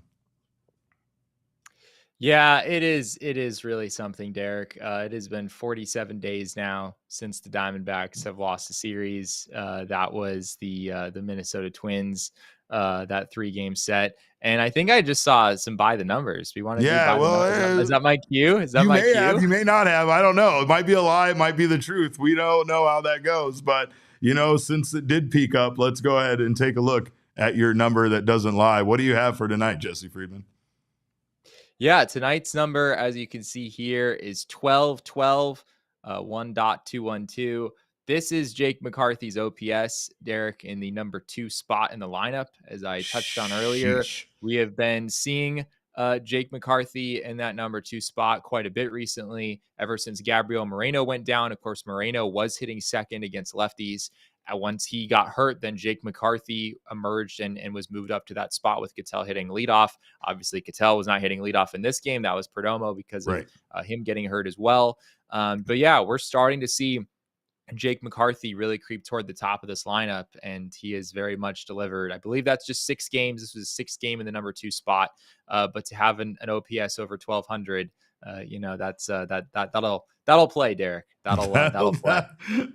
Yeah, it is. It is really something, Derek. It has been 47 days now since the Diamondbacks have lost a series. That was the Minnesota Twins, that 3-game set. And I think I just saw some by the numbers. We want to do Yeah, by the well, numbers. Is that my cue? Is that you my may cue? have, you may not have. I don't know. It might be a lie. It might be the truth. We don't know how that goes. But, since it did peak up, let's go ahead and take a look at your number that doesn't lie. What do you have for tonight, Jesse Friedman? Yeah, tonight's number, as you can see here, is 1212, 1.212. This is Jake McCarthy's OPS, Derek, in the number 2 spot in the lineup. As I touched on earlier, Sheesh. we have been seeing Jake McCarthy in that number 2 spot quite a bit recently, ever since Gabriel Moreno went down. Of course, Moreno was hitting second against lefties. Once he got hurt, then Jake McCarthy emerged and was moved up to that spot with Ketel hitting leadoff. Obviously, Ketel was not hitting leadoff in this game. That was Perdomo because of him getting hurt as well. But yeah, we're starting to see Jake McCarthy really creep toward the top of this lineup, and he is very much delivered. I believe that's just 6 games. This was a 6th game in the number 2 spot. But to have an OPS over 1,200, that's that'll play, Derek. That'll play.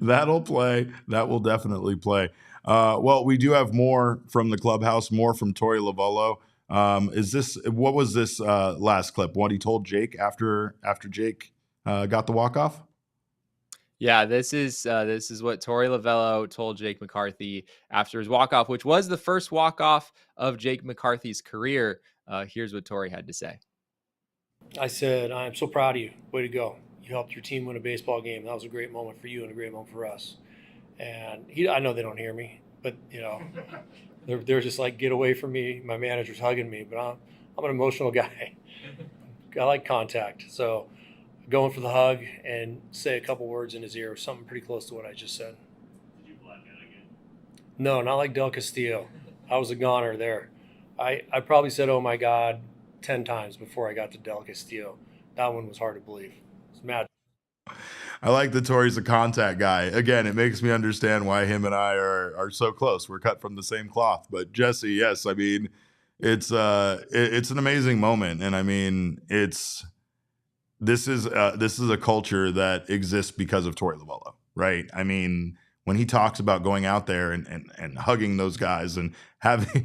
That'll play. That will definitely play. Well, we do have more from the clubhouse, more from Torey Lovullo. What was this last clip? What he told Jake after Jake got the walk-off? Yeah, this is what Torey Lovullo told Jake McCarthy after his walk-off, which was the first walk-off of Jake McCarthy's career. Here's what Torey had to say. I said, I'm so proud of you. Way to go. You helped your team win a baseball game. That was a great moment for you and a great moment for us. And I know they don't hear me, but they're just like, get away from me. My manager's hugging me, but I'm an emotional guy. I like contact. So going for the hug and say a couple words in his ear, something pretty close to what I just said. Did you black out again? No, not like Del Castillo. I was a goner there. I probably said, oh my God, 10 times before I got to Del Castillo. That one was hard to believe. It's mad. I like that Torey's a contact guy. Again, it makes me understand why him and I are so close. We're cut from the same cloth. But Jesse, yes, I mean, it's an amazing moment, and I mean, this is a culture that exists because of Torey Lovullo, right? I mean, when he talks about going out there and hugging those guys and having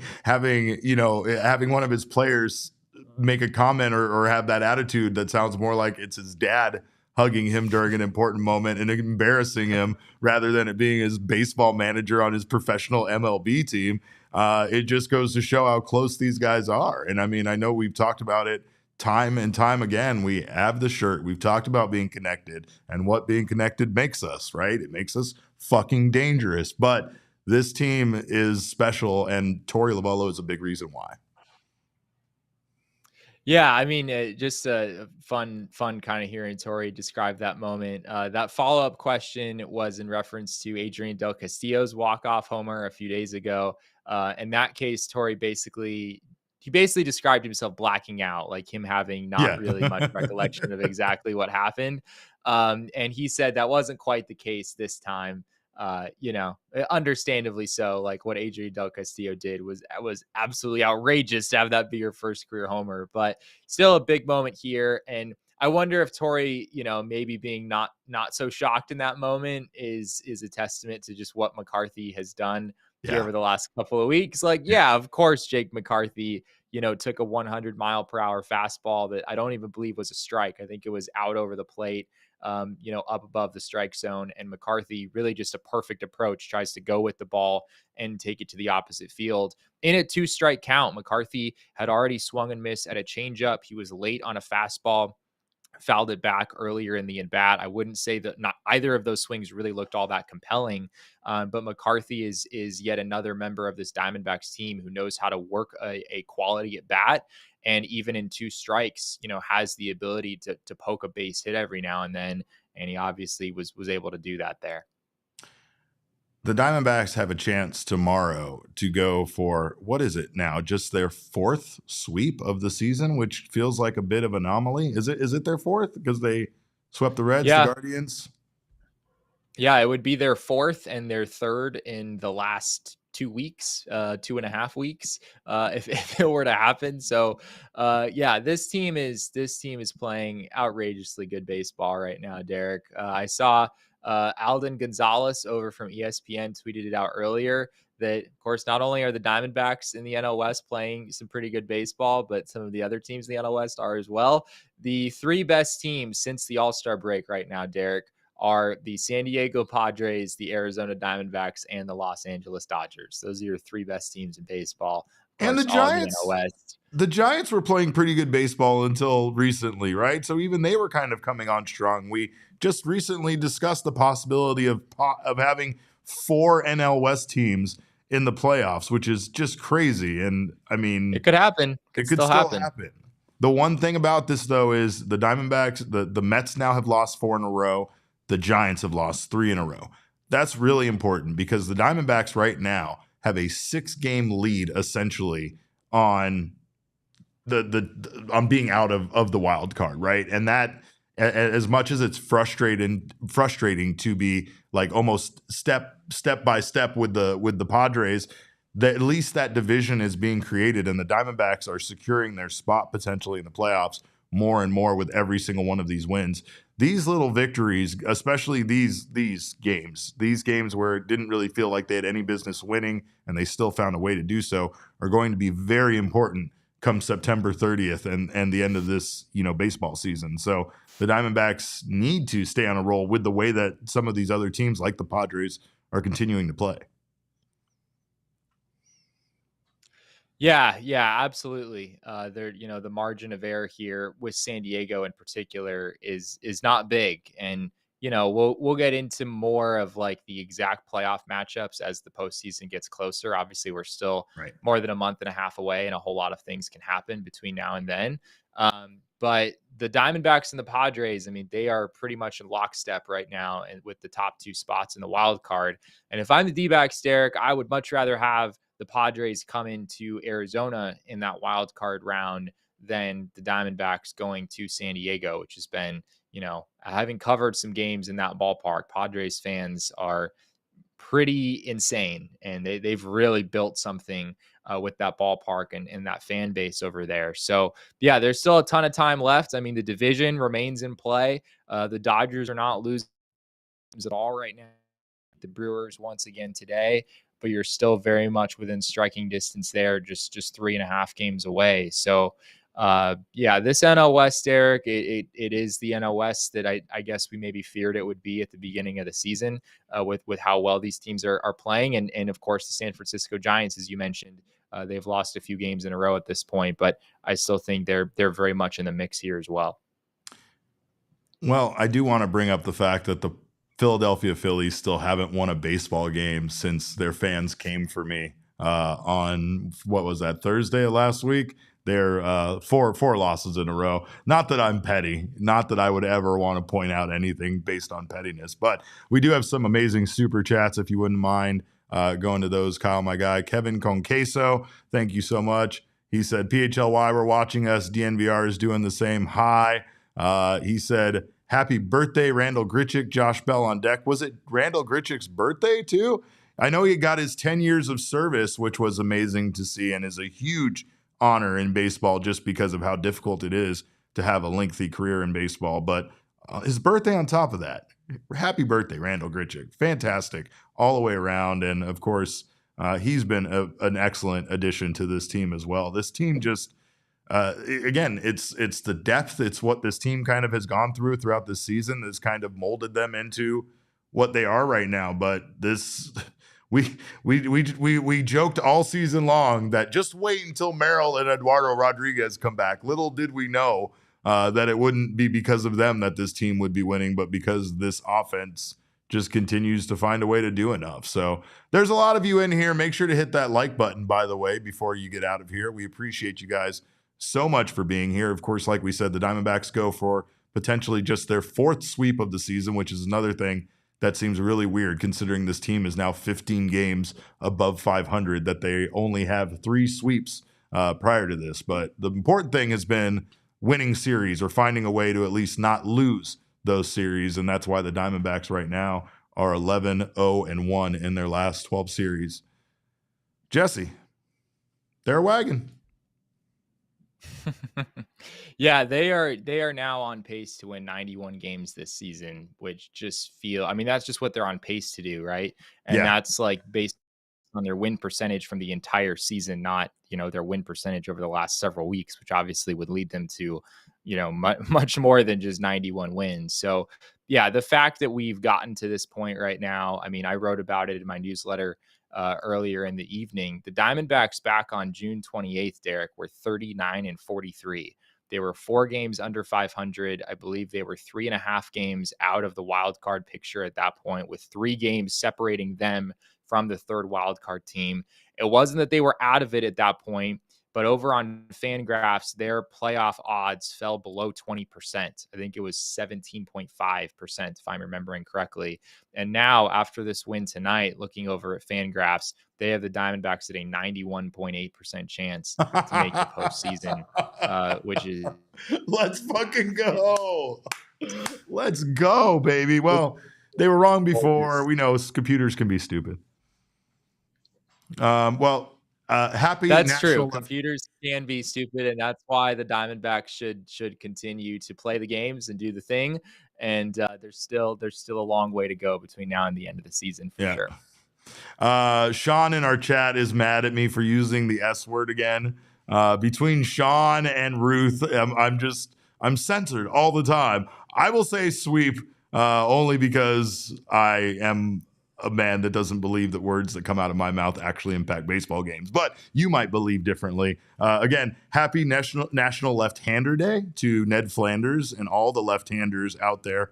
one of his players make a comment or have that attitude that sounds more like it's his dad hugging him during an important moment and embarrassing him rather than it being his baseball manager on his professional MLB team. It just goes to show how close these guys are. And I mean, I know we've talked about it time and time again. We have the shirt. We've talked about being connected and what being connected makes us, right? It makes us fucking dangerous. But this team is special, and Torey Lovullo is a big reason why. Yeah, I mean, just fun kind of hearing Torey describe that moment. That follow-up question was in reference to Adrian Del Castillo's walk-off homer a few days ago. In that case, Torey basically described himself blacking out, like him having not really much recollection of exactly what happened. And he said that wasn't quite the case this time. Understandably so. Like what Adrian Del Castillo did was absolutely outrageous to have that be your first career homer, but still a big moment here. And I wonder if Torey, maybe being not so shocked in that moment is a testament to just what McCarthy has done here over the last couple of weeks. Like, yeah, of course, Jake McCarthy, took a 100-mile-per-hour fastball that I don't even believe was a strike. I think it was out over the plate, up above the strike zone. And McCarthy, really just a perfect approach, tries to go with the ball and take it to the opposite field. In a 2-strike count, McCarthy had already swung and missed at a changeup. He was late on a fastball, fouled it back earlier in the at-bat. I wouldn't say that not either of those swings really looked all that compelling, but McCarthy is yet another member of this Diamondbacks team who knows how to work a quality at-bat, and even in 2 strikes, has the ability to poke a base hit every now and then, and he obviously was able to do that there. The Diamondbacks have a chance tomorrow to go for, what is it now, just their 4th sweep of the season, which feels like a bit of an anomaly. Is it their 4th because they swept the Reds, the Guardians? Yeah, it would be their 4th and their 3rd in the last 2 weeks, 2.5 weeks, if it were to happen. So, yeah, this team is playing outrageously good baseball right now, Derek. I saw Alden Gonzalez over from ESPN tweeted it out earlier that, of course, not only are the Diamondbacks in the NL West playing some pretty good baseball, but some of the other teams in the NL West are as well. The three best teams since the All-Star break right now, Derek, are the San Diego Padres, the Arizona Diamondbacks, and the Los Angeles Dodgers. Those are your three best teams in baseball. Of And course, the all in the Giants, NL West. the Giants were playing pretty good baseball until recently, right? So even they were kind of coming on strong. We just recently discussed the possibility of having 4 NL West teams in the playoffs, which is just crazy. And I mean, It could happen. It could still happen. The one thing about this, though, is the Diamondbacks, the Mets now have lost 4 in a row. The Giants have lost 3 in a row. That's really important because the Diamondbacks right now have a 6-game lead essentially on on being out of the wild card, right? And that, as much as it's frustrating to be like almost step by step with the Padres, that at least that division is being created and the Diamondbacks are securing their spot potentially in the playoffs more and more with every single one of these wins. These little victories, especially these games where it didn't really feel like they had any business winning and they still found a way to do so, are going to be very important come September 30th and the end of this, baseball season. So the Diamondbacks need to stay on a roll with the way that some of these other teams like the Padres are continuing to play. Yeah, absolutely. The margin of error here with San Diego in particular is not big, and we'll get into more of like the exact playoff matchups as the postseason gets closer. Obviously, we're still more than a month and a half away, and a whole lot of things can happen between now and then. But the Diamondbacks and the Padres, I mean, they are pretty much in lockstep right now, and with the top 2 spots in the wild card. And if I'm the Dbacks, Derek, I would much rather have the Padres come into Arizona in that wild card round than the Diamondbacks going to San Diego, which has been, having covered some games in that ballpark, Padres fans are pretty insane, and they've really built something with that ballpark and that fan base over there. So yeah, there's still a ton of time left. I mean, the division remains in play. The Dodgers are not losing at all right now. The Brewers once again today, but you're still very much within striking distance there, just 3.5 games away. So this NL West, Derek, it is the NL West that I guess we maybe feared it would be at the beginning of the season with how well these teams are playing. And of course, the San Francisco Giants, as you mentioned, they've lost a few games in a row at this point, but I still think they're very much in the mix here as well. Well, I do want to bring up the fact that the Philadelphia Phillies still haven't won a baseball game since their fans came for me on, what was that, Thursday of last week? They're 4 losses in a row. Not that I'm petty, not that I would ever want to point out anything based on pettiness, but we do have some amazing super chats if you wouldn't mind going to those. Kyle, my guy, Kevin Conqueso, thank you so much. He said, PHLY, we're watching us. DNVR is doing the same. Hi. He said, happy birthday, Randall Grichuk, Josh Bell on deck. Was it Randall Grichuk's birthday too? I know he got his 10 years of service, which was amazing to see and is a huge honor in baseball just because of how difficult it is to have a lengthy career in baseball. But his birthday on top of that. Happy birthday, Randall Grichuk. Fantastic all the way around. And of course, he's been an excellent addition to this team as well. This team just, again, it's the depth. It's what this team kind of has gone throughout this season that's kind of molded them into what they are right now. But this, we joked all season long that just wait until Merrill and Eduardo Rodriguez come back. Little did we know that it wouldn't be because of them that this team would be winning, but because this offense just continues to find a way to do enough. So there's a lot of you in here. Make sure to hit that like button, by the way, before you get out of here. We appreciate you guys so much for being here. Of course, like we said, the Diamondbacks go for potentially just their 4th sweep of the season, which is another thing that seems really weird considering this team is now 15 games above 500, that they only have 3 sweeps prior to this. But the important thing has been winning series or finding a way to at least not lose those series. And that's why the Diamondbacks right now are 11-0-1 in their last 12 series. Jesse, they're a wagon. Yeah, they are now on pace to win 91 games this season, which just that's just what they're on pace to do, right? And that's like based on their win percentage from the entire season, not, their win percentage over the last several weeks, which obviously would lead them to, much more than just 91 wins. So yeah, the fact that we've gotten to this point right now, I wrote about it in my newsletter earlier in the evening. The Diamondbacks back on June 28th, Derek, were 39-43. They were 4 games under 500. I believe they were 3.5 games out of the wild card picture at that point, with 3 games separating them from the third wild card team. It wasn't that they were out of it at that point, but over on FanGraphs, their playoff odds fell below 20%. I think it was 17.5%, if I'm remembering correctly. And now, after this win tonight, looking over at FanGraphs, they have the Diamondbacks at a 91.8% chance to make the postseason, which is... Let's fucking go. Let's go, baby. Well, they were wrong before. We know computers can be stupid. Happy. That's true. Computers can be stupid, and that's why the Diamondbacks should continue to play the games and do the thing. And there's still a long way to go between now and the end of the season for sure. Sean in our chat is mad at me for using the S word again. Between Sean and Ruth, I'm censored all the time. I will say sweep only because I am a man that doesn't believe that words that come out of my mouth actually impact baseball games, but you might believe differently. Again, happy National Left-Hander Day to Ned Flanders and all the left-handers out there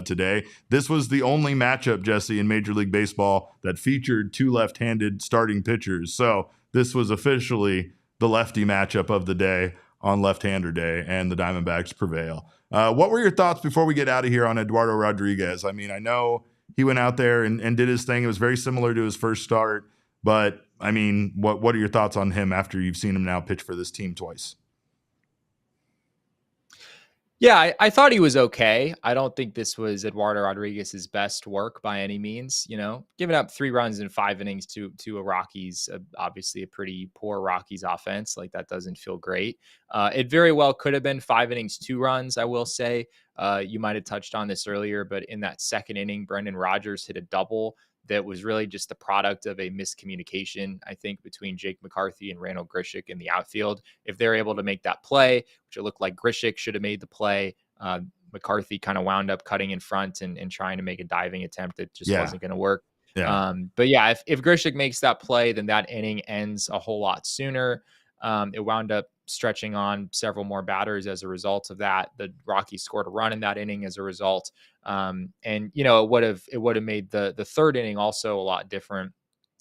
today. This was the only matchup, Jesse, in Major League Baseball that featured 2 left-handed starting pitchers. So this was officially the lefty matchup of the day on Left-Hander Day, and the Diamondbacks prevail. What were your thoughts before we get out of here on Eduardo Rodriguez? I know he went out there and did his thing. It was very similar to his first start. But, what are your thoughts on him after you've seen him now pitch for this team twice? Yeah, I thought he was okay. I don't think this was Eduardo Rodriguez's best work by any means. Giving up 3 runs in 5 innings to a Rockies, obviously a pretty poor Rockies offense. Like, that doesn't feel great. It very well could have been 5 innings, 2 runs, I will say. You might have touched on this earlier, but in that second inning, Brendan Rodgers hit a double that was really just the product of a miscommunication, I think, between Jake McCarthy and Randall Grichuk in the outfield. If they're able to make that play, which it looked like Grichuk should have made the play, McCarthy kind of wound up cutting in front and trying to make a diving attempt that just wasn't going to work. Yeah. But yeah, if Grichuk makes that play, then that inning ends a whole lot sooner. It wound up stretching on several more batters as a result of that. The Rockies scored a run in that inning as a result. And it would have made the third inning also a lot different,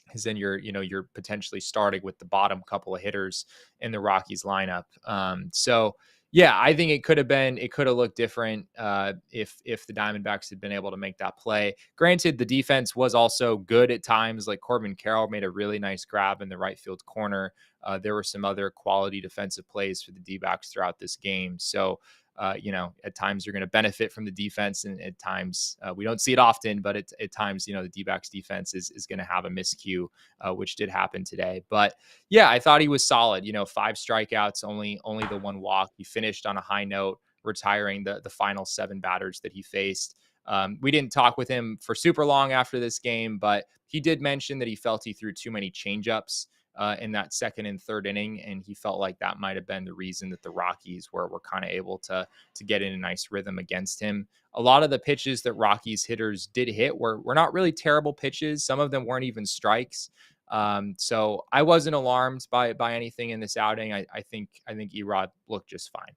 because then you're potentially starting with the bottom couple of hitters in the Rockies lineup. So yeah, I think it could have looked different if the Diamondbacks had been able to make that play. Granted, the defense was also good at times. Like, Corbin Carroll made a really nice grab in the right field corner. There were some other quality defensive plays for the Dbacks throughout this game. So, at times you're going to benefit from the defense, and at times we don't see it often, but at times, the Dbacks defense is going to have a miscue, which did happen today. But yeah, I thought he was solid. 5 strikeouts, only the 1 walk. He finished on a high note, retiring the final 7 batters that he faced. We didn't talk with him for super long after this game, but he did mention that he felt he threw too many changeups in that second and third inning, and he felt like that might have been the reason that the Rockies were kind of able to get in a nice rhythm against him. A lot of the pitches that Rockies hitters did hit were not really terrible pitches. Some of them weren't even strikes. So I wasn't alarmed by anything in this outing. I think Erod looked just fine.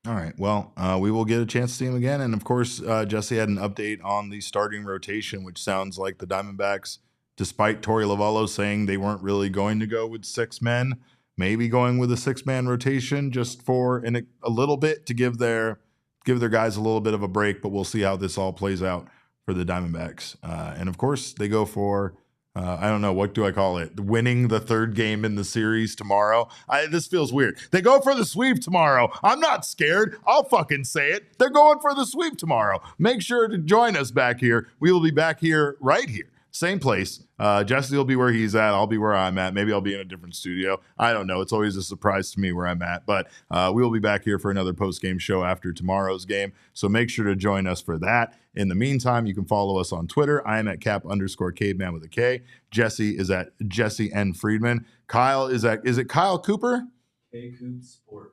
All right. Well, we will get a chance to see him again. And of course, Jesse had an update on the starting rotation, which sounds like the Diamondbacks, despite Torey Lovallo saying they weren't really going to go with 6 men, maybe going with a 6-man rotation just for a little bit to give their guys a little bit of a break. But we'll see how this all plays out for the Diamondbacks. And of course, they go for I don't know, what do I call it? Winning the 3rd game in the series tomorrow. This feels weird. They go for the sweep tomorrow. I'm not scared. I'll fucking say it. They're going for the sweep tomorrow. Make sure to join us back here. We will be back here right here same place. Jesse will be where he's at. I'll be where I'm at. Maybe I'll be in a different studio. I don't know. It's always a surprise to me where I'm at. But we will be back here for another post-game show after tomorrow's game. So make sure to join us for that. In the meantime, you can follow us on Twitter. I am at Cap_Caveman with a K. Jesse is at Jesse N. Friedman. Kyle is it Kyle Cooper?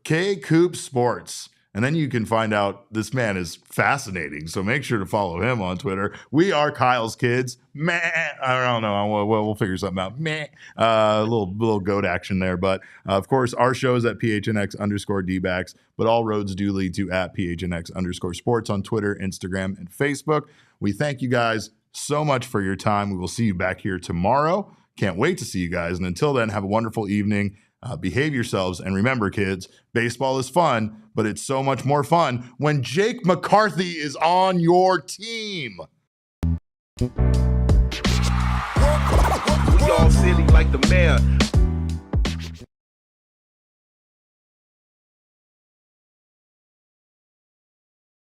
K Coop Sports. And then you can find out this man is fascinating. So make sure to follow him on Twitter. We are Kyle's kids. Meh. I don't know. We'll figure something out. Meh. Little goat action there. But of course, our show is at PHNX_Dbacks. But all roads do lead to at PHNX_sports on Twitter, Instagram, and Facebook. We thank you guys so much for your time. We will see you back here tomorrow. Can't wait to see you guys. And until then, have a wonderful evening. Behave yourselves. And remember, kids, baseball is fun, but it's so much more fun when Jake McCarthy is on your team. We all silly like the mayor.